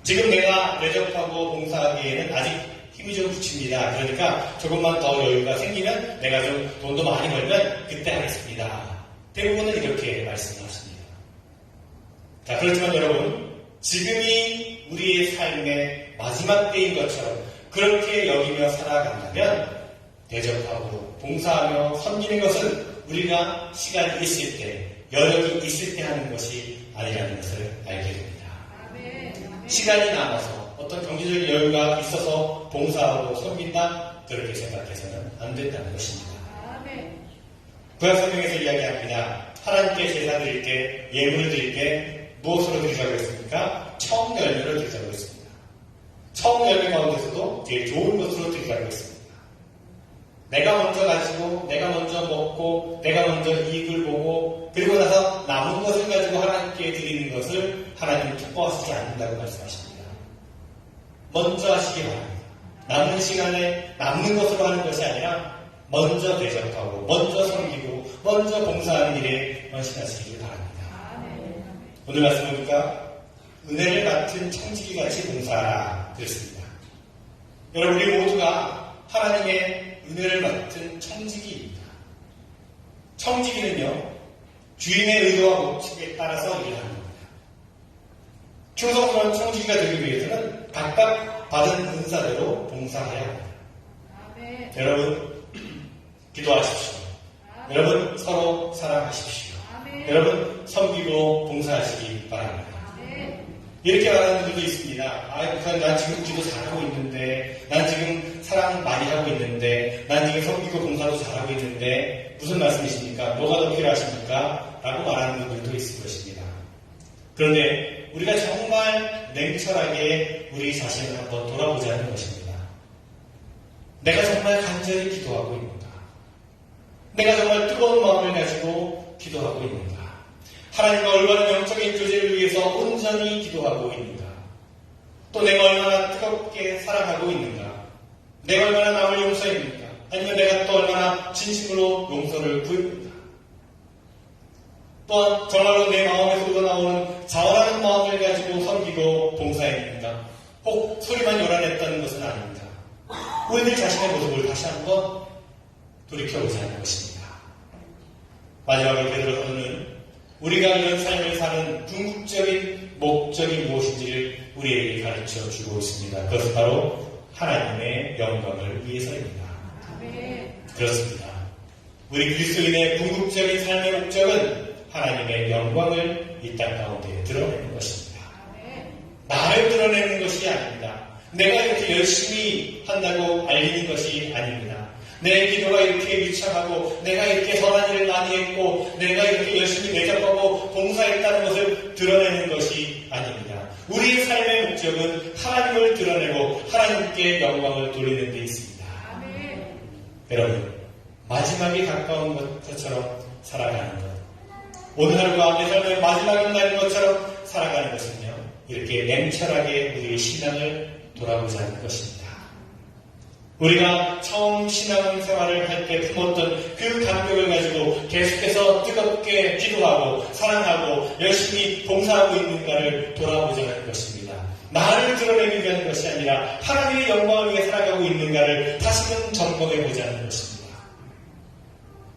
Speaker 3: 지금 내가 대접하고 봉사하기에는 아직 힘이 좀 붙입니다. 그러니까 조금만 더 여유가 생기면 내가 좀 돈도 많이 벌면 그때 하겠습니다. 대부분은 이렇게 말씀하십니다. 자, 그렇지만 여러분, 지금이 우리의 삶의 마지막 때인 것처럼 그렇게 여기며 살아간다면 대접하고 봉사하며 섬기는 것은 우리가 시간이 있을 때, 여력이 있을 때 하는 것이 아니라는 것을 알게 됩니다. 시간이 남아서 어떤 경제적인 여유가 있어서 봉사하고 섬긴다? 그렇게 생각해서는 안 된다는 것입니다. 구약성경에서 이야기합니다. 하나님께 제사 드릴 때, 예물을 드릴 때 무엇으로 드리자고 했습니까? 청열매를 드리자고 했습니다. 청열매 가운데서도 제일 좋은 것으로 드리자고 했습니다. 내가 먼저 가지고, 내가 먼저 먹고, 내가 먼저 이익을 보고, 그리고 나서 남은 것을 가지고 하나님께 드리는 것을 하나님은 기뻐하시지 않는다고 말씀하십니다. 먼저 하시기 바랍니다. 남는 시간에 남는 것으로 하는 것이 아니라 먼저 대접하고, 먼저 섬기고, 먼저 봉사하는 일에 헌신하시길 바랍니다. 오늘 말씀 보니까 은혜를 맡은 청지기같이 봉사하라 그랬습니다. 여러분, 우리 모두가 하나님의 은혜를 맡은 청지기입니다. 청지기는요, 주인의 의도와 목적에 따라서 일을 하는 겁니다. 충성스러운 청지기가 되기 위해서는 각각 받은 은사대로 봉사해야 합니다. 여러분, 기도하십시오. 여러분, 서로 사랑하십시오. 여러분, 섬기고 봉사하시기 바랍니다. 이렇게 말하는 분들도 있습니다. 난 지금 기도 잘하고 있는데, 난 지금 사랑 많이 하고 있는데, 난 지금 섬기고 봉사도 잘하고 있는데, 무슨 말씀이십니까? 뭐가 더 필요하십니까? 라고 말하는 분들도 있을 것입니다. 그런데 우리가 정말 냉철하게 우리 자신을 한번 돌아보자는 것입니다. 내가 정말 간절히 기도하고 있는가? 내가 정말 뜨거운 마음을 가지고 기도하고 있는가? 하나님과 얼마나 영적인 교제를 위해서 온전히 기도하고 있는가? 또 내가 얼마나 뜨겁게 사랑하고 있는가? 내가 얼마나 남을 용서했는가? 아니면 내가 또 얼마나 진심으로 용서를 구했는가? 또한 정말로 내 마음에서 우러나오는 자원하는 마음을 가지고 섬기고 봉사했는가? 혹 소리만 요란했다는 것은 아닙니다. 우리들 자신의 모습을 다시 한번 돌이켜보자는 것입니다. 마지막으로 베드로 사도는 우리가 이런 삶을 사는 궁극적인 목적이 무엇인지를 우리에게 가르쳐 주고 있습니다. 그것은 바로 하나님의 영광을 위해서입니다. 그렇습니다. 우리 그리스도인의 궁극적인 삶의 목적은 하나님의 영광을 이 땅 가운데 드러내는 것입니다. 나를 드러내는 것이 아닙니다. 내가 이렇게 열심히 한다고 알리는 것이 아닙니다. 내 기도가 이렇게 유창하고 내가 이렇게 선한 일을 많이 했고 내가 이렇게 열심히 대접하고 봉사했다는 것을 드러내는 것이 아닙니다. 우리의 삶의 목적은 하나님을 드러내고 하나님께 영광을 돌리는 데 있습니다. 여러분, 마지막에 가까운 것처럼 살아가는 것, 오늘 하루가 내 삶의 마지막인 날인 것처럼 살아가는 것은요, 이렇게 냉철하게 우리의 신앙을 돌아보자는 것입니다. 우리가 처음 신앙생활을 할 때 품었던 그 감격을 가지고 계속해서 뜨겁게 기도하고 사랑하고 열심히 봉사하고 있는가를 돌아보자는 것입니다. 나를 드러내기 위한 것이 아니라 하나님의 영광을 위해 살아가고 있는가를 다시금 점검해보자는 것입니다.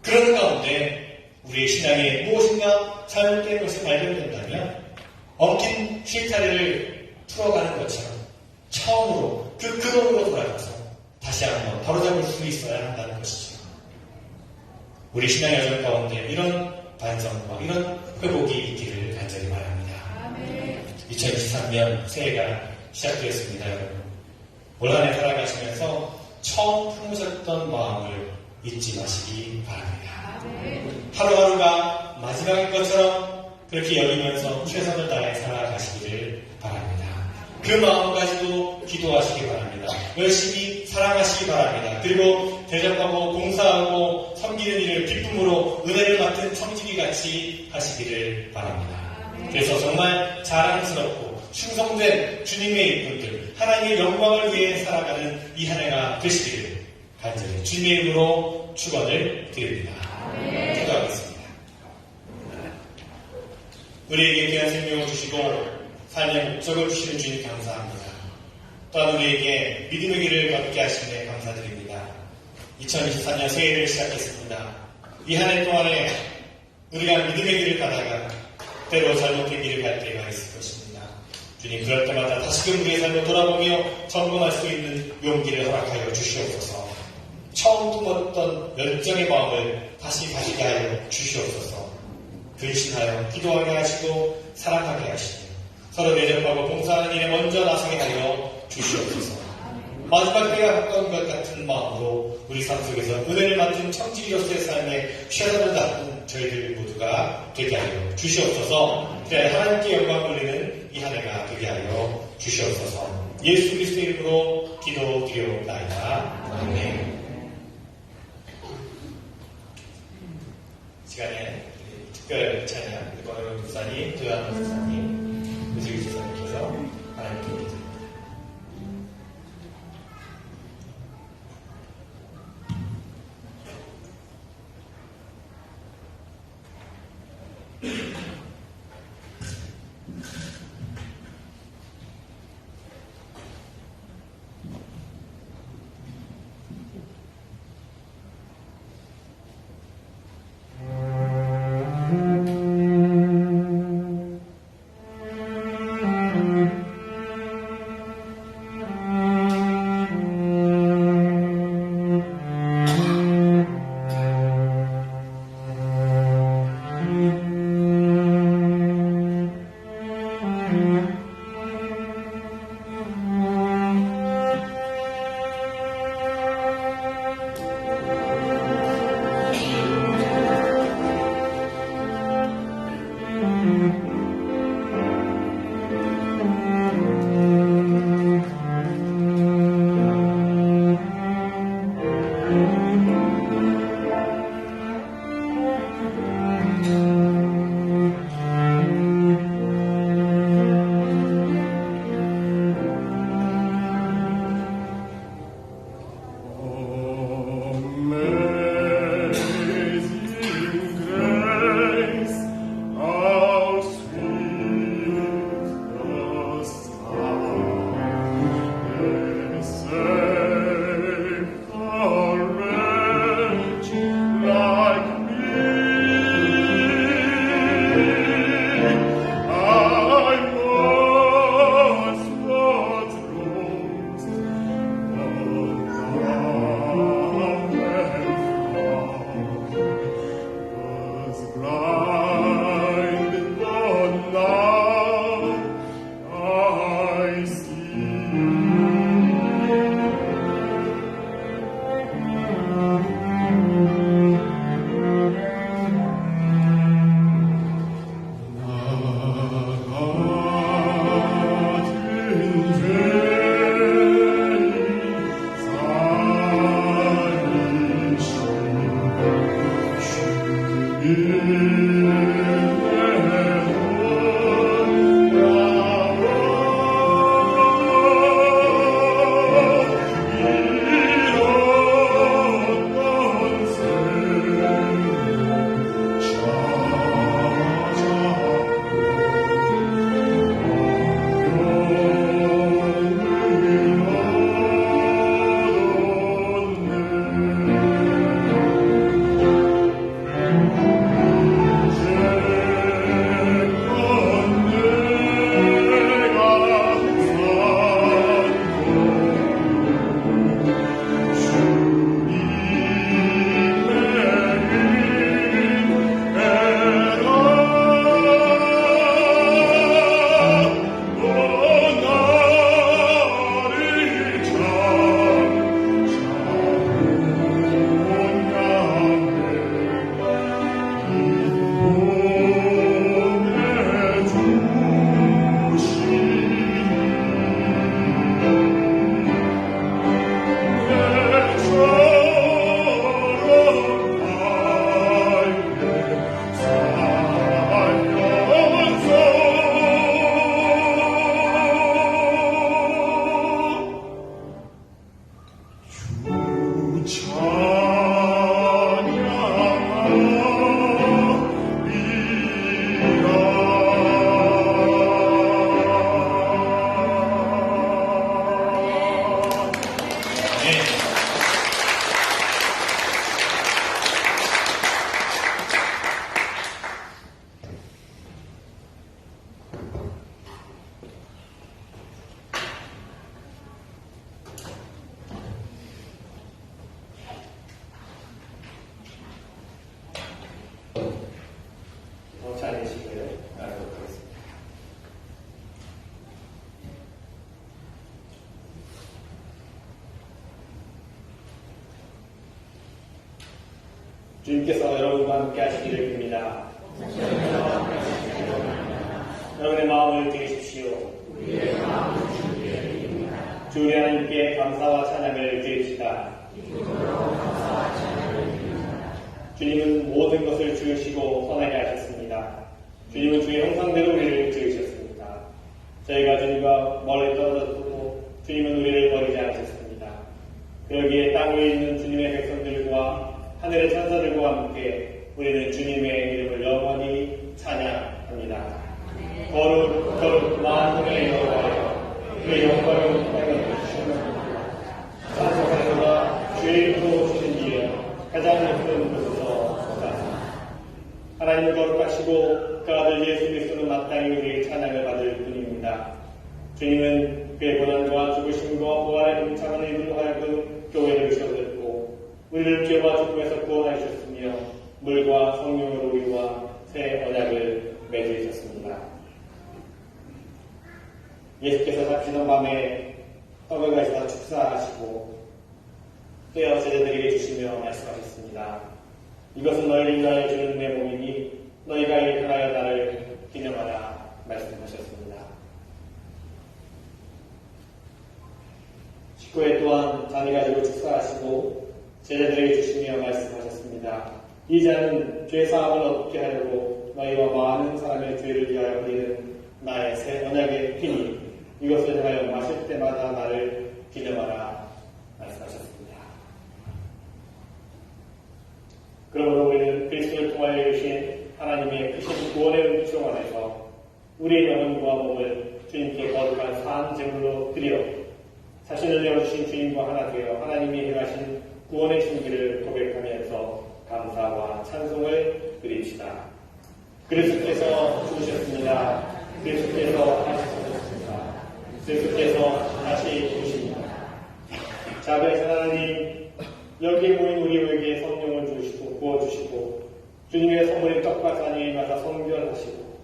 Speaker 3: 그러는 가운데 우리의 신앙에 무엇인가 잘못된 것이 발견된다면 엉킨 실타래를 풀어가는 것처럼 처음으로 그 근원으로 돌아가서 다시 한번 바로잡을 수 있어야 한다는 것이죠. 우리 신앙 여정 가운데 이런 반성과 이런 회복이 있기를 간절히 바랍니다. 2023년 새해가 시작되었습니다. 여러분, 올 한 해 살아가시면서 처음 품으셨던 마음을 잊지 마시기 바랍니다. 하루하루가 마지막인 것처럼 그렇게 여기면서 최선을 다해 살아가시기를 바랍니다. 그 마음 가지고 기도하시기 바랍니다. 열심히 사랑하시기 바랍니다. 그리고 대접하고 봉사하고 섬기는 일을 기쁨으로 은혜를 맡은 청지기 같이 하시기를 바랍니다. 그래서 정말 자랑스럽고 충성된 주님의 일꾼들, 하나님의 영광을 위해 살아가는 이 한 해가 되시기를 간절히 주님의 이름으로 축원을 드립니다. 기도하겠습니다. 우리에게 귀한 생명을 주시고 삶의 목적을 주시는 주님 감사합니다. 또한 우리에게 믿음의 길을 걷게 하심에 감사드립니다. 2023년 새해를 시작했습니다. 이 한 해 동안에 우리가 믿음의 길을 가다가 때로 잘못된 길을 갈 때가 있을 것입니다. 주님, 그럴 때마다 다시금 우리의 삶을 돌아보며 점검할 수 있는 용기를 허락하여 주시옵소서. 처음 품었던 열정의 마음을 다시 가지게 하여 주시옵소서. 근신하여 기도하게 하시고 사랑하게 하시고 서로 대접하고 봉사하는 일에 먼저 나서게 하여 주시옵소서. 마지막 때가 가까운 것 같은 마음으로 우리 삶 속에서 은혜를 맡은 청지기로서의 삶에 최선을 다하는 저희들 모두가 되게 하여 주시옵소서. 그래 하나님께 영광 돌리는 이 한 해가 되게 하여 주시옵소서. 예수 그리스도의 이름으로 기도드리옵나이다. 아멘. 시간에 특별 찬양 이번 목사님, 도현 목사님, 우지기 집사님께서 하나님께 기도드립니다.
Speaker 1: 더 잘해주시고요. 나가도록 하겠습니다. 주님께서 여러분과 함께 하시기를 빕니다. 여러분의 마음을 드리십시오. 주 우리 하나님께 감사와 찬양을 드립시다. 주님은 모든 것을 지으시고 선하게 하셨습니다. 주님은 주의 형상대로 우리를 지으셨습니다. 저희가 주님과 멀리 떨어졌고 주님은 우리를 버리지 않으셨습니다. 그러기에 땅 위에 있는 주님의 백성들과 하늘의 천사들과 함께 우리는 주님의 이름을 영원히 찬양합니다. 거룩 거룩 만군의 여호와여, 그 영광을 주시옵소서. 산소산소가 주의 이름으로 오시는 이여 가장 높은 곳에서 솟아나 하나님을 거룩하시고 그 아들 예수 그리스도는 마땅히 우리의 찬양을 받을 뿐입니다. 주님은 그의 고난과 죽으심과 부활의 동참을 이루려 하여금 교회를 세우셨고 우리를 죄와 죽음에서 구원하셨으며 물과 성령으로 우리와 새 언약을 맺으셨습니다. 예수께서 잡히던 밤에 떡을 가지다 축사하시고 떼어 제자들에게 주시며 말씀하셨습니다. 이것은 너희를 위하여 주는 내 몸이니 너희가 이를 하여 나를 기념하라 말씀하셨습니다. 19회 또한 잔을 가지고 축사하시고 제자들에게 주시며 말씀하셨습니다. 이 잔은 죄사함을 얻게 하려고 너희와 많은 사람의 죄를 위하여 흘리는 나의 새 언약의 피니 이것을 하여 마실 때마다 나를 기념하라 말씀하셨습니다. 그러므로 우리는 그리스도를 통하여 주신 하나님의 크신 구원의 은총 안에서 우리의 영혼과 몸을 주님께 거룩한 산 제물로 드려 자신을 내어주신 주님과 하나 되어 하나님이 행하신 구원의 신기를 고백하면서 감사와 찬송을 드립시다. 그리스도께서 죽으셨습니다. 그리스도께서 다시 오셨습니다. 그리스도께서 다시 오십니다. 자비하신 하나님, 여기에 모인 우리에게 성령을 주시고 부어주시고 주님의 선물인 떡과 잔이 임하사 성결하시고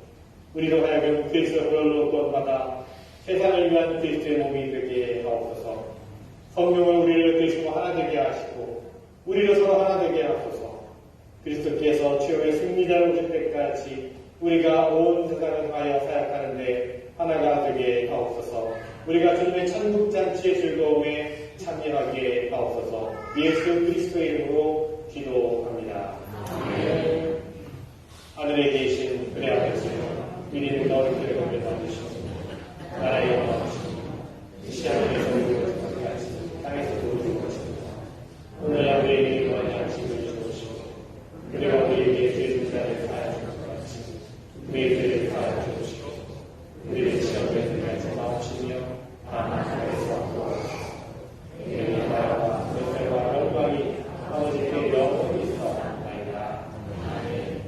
Speaker 1: 우리로 하여금 그리스도의 보혈로 구원받아 세상을 위한 그리스도의 몸이 되게 하옵소서. 성령을 우리를 그리스도 하나 되게 하시고 우리를 서로 하나 되게 하소서. 그리스도께서 최후의 승리자로 오실 때까지 우리가 온 세상을 하여 사역하는데 하나가 되게 하옵소서. 우리가 주님의 천국 잔치의 즐거움에 참여하게 하옵소서. 예수 그리스도의 이름으로 기도합니다. 아멘. 하늘에 계신 우리 아버지여, 이름을 너희들의 법을 받으시옵소서. 나라의 영광 주시옵소서. 시간에서 우리를 택하시 땅에서도 우리를 거치소서. 오늘 우리에게 구원의 양식을 주옵소서. 우리가 우리에게 죄진 자를 사하여 줄 것 같이 우리의 죄를 사하여 주옵시고 우리의 시험에 들어가지 마옵시며 다만 하늘에서 구하옵소서. 이는 나라와 권세와 영광이 아버지께 영원히 있사옵나이다. 아멘.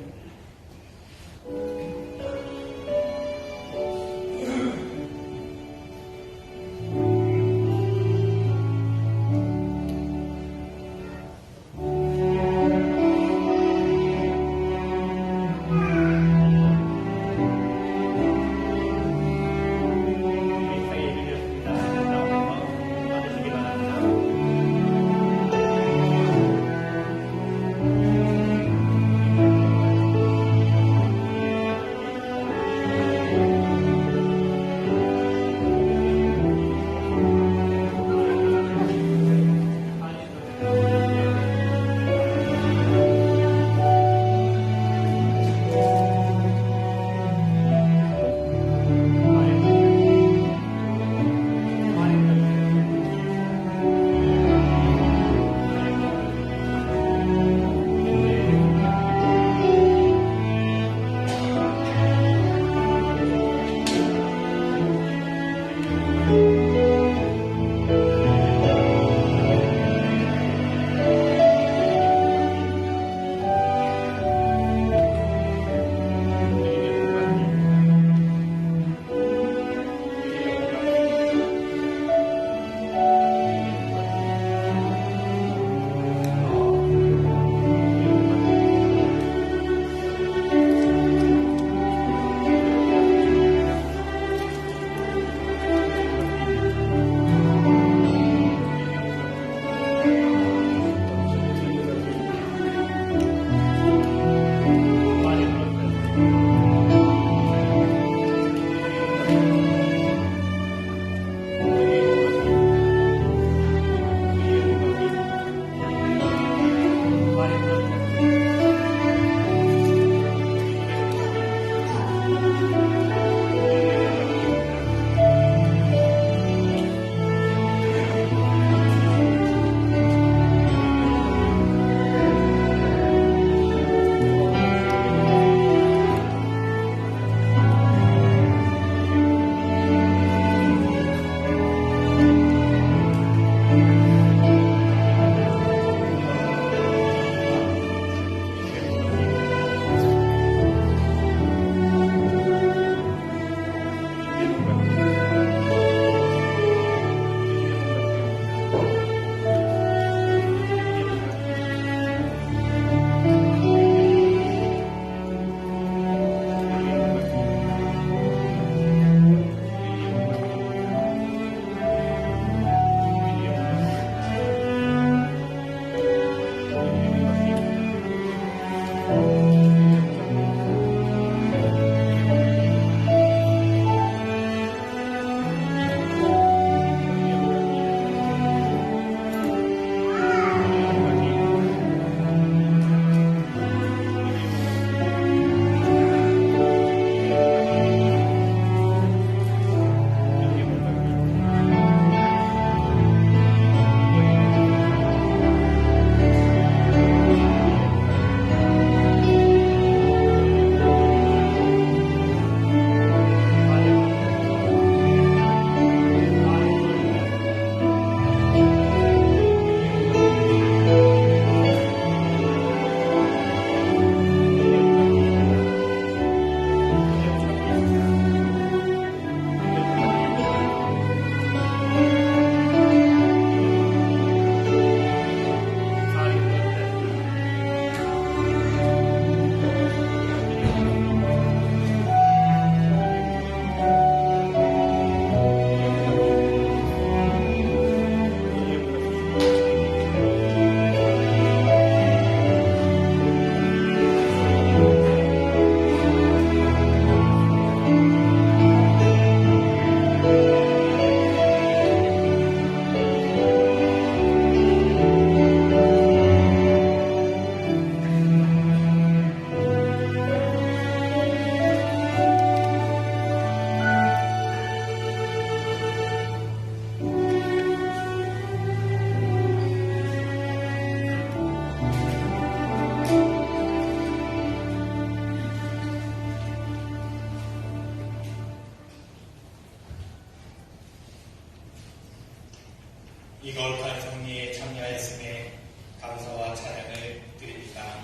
Speaker 1: 이 거룩한 성리에 참여하였음에 감사와 찬양을 드립니다.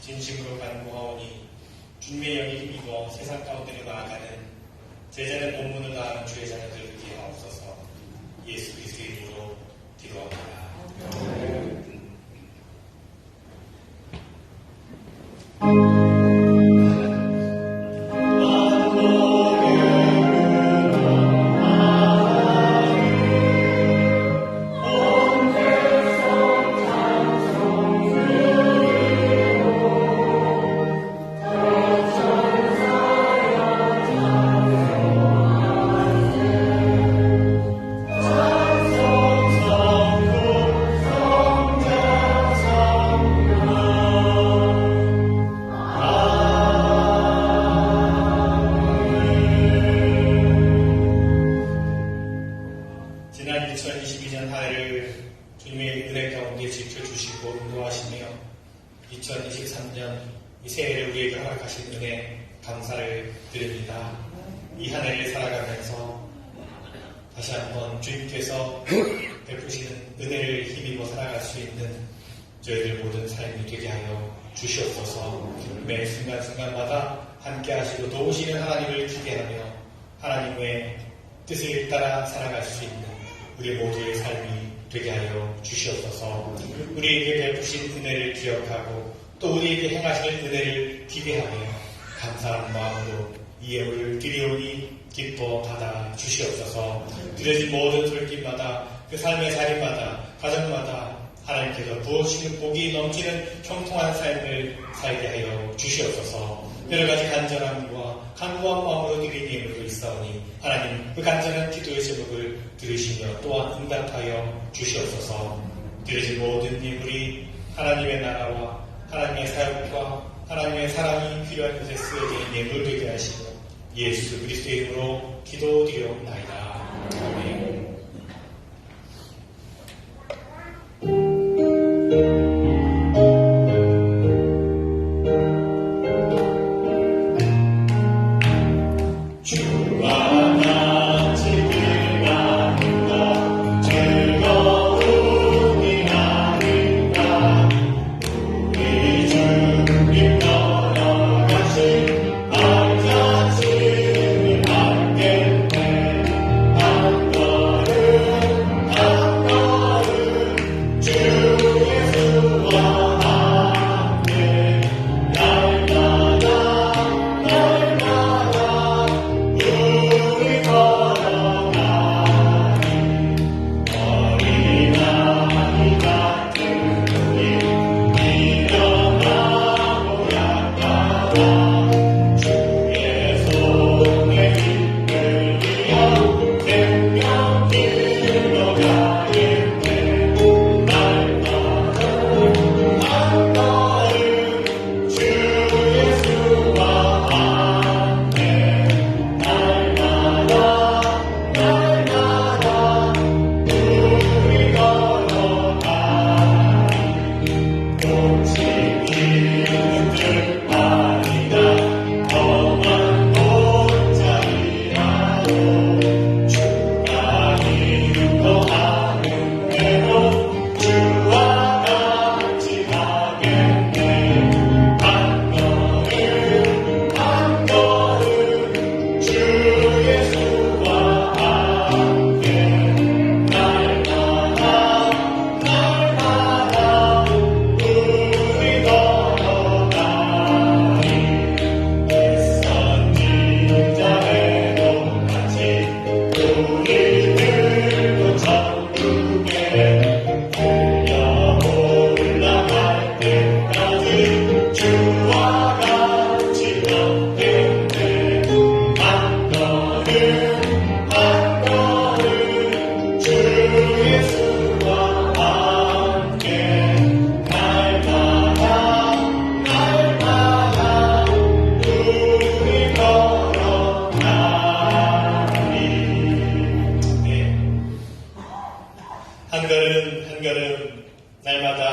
Speaker 1: 진심으로 간구하오니 주님의 영이 힘입어 세상 가운데로 나아가는 제자는 본문을 다하는 주의 자녀들 되게 하옵소서. 예수 그리스도의 이름으로 기도합니다. 지난 2022년 한 해를 주님의 은혜 가운데 지켜주시고 인도하시며 2023년 이 새해를 우리에게 허락하신 은혜 감사를 드립니다. 이 한 해를 살아가면서 다시 한번 주님께서 베푸시는 은혜를 힘입어 살아갈 수 있는 저희들 모든 삶이 되게 하여 주시옵소서. 매 순간순간마다 함께 하시고 도우시는 하나님을 기대하며 하나님의 뜻을 따라 살아갈 수 있는 우리 모두의 삶이 되게 하여 주시옵소서. 우리에게 베푸신 은혜를 기억하고 또 우리에게 행하시는 은혜를 기대하며 감사한 마음으로 이 예물을 드리오니 기뻐 받아 주시옵소서. 드려진 모든 돌길마다 그 삶의 자리마다 가정마다 하나님께서 부어주시는 복이 넘치는 형통한 삶을 살게 하여 주시옵소서. 여러 가지 간절함과 간구한 마음으로 드린 예물도 있사오니 하나님 그 간절한 기도의 제목을 들으시며 또한 응답하여 주시옵소서. 드려진 모든 예물이 하나님의 나라와 하나님의 사역과 하나님의 사랑이 필요한 곳에 쓰여진 예물 되게 하시고 예수 그리스도의 이름으로 기도드리옵나이다. 아멘.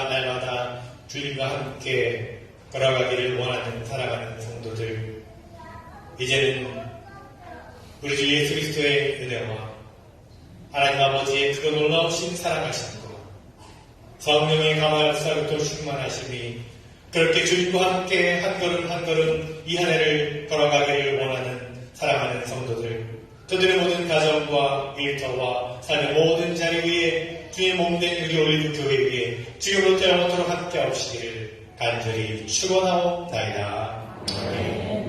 Speaker 1: 날마다 주님과 함께 걸어가기를 원하는 살아가는 성도들, 이제는 우리 주 예수 그리스도의 은혜와 하나님 아버지의 그 놀라우신 사랑하심과 성령의 감화역사로 충만하심이 그렇게 주님과 함께 한 걸음 한 걸음 이 한 해를 걸어가기를 원하는 사랑하는 성도들, 저들의 모든 가정과 일터와 삶의 모든 자리 위에 주의 몸된 우리 올리브 교회 위에 지금부터 영원토록 함께 하시기를 간절히 축원하옵나이다. 아멘.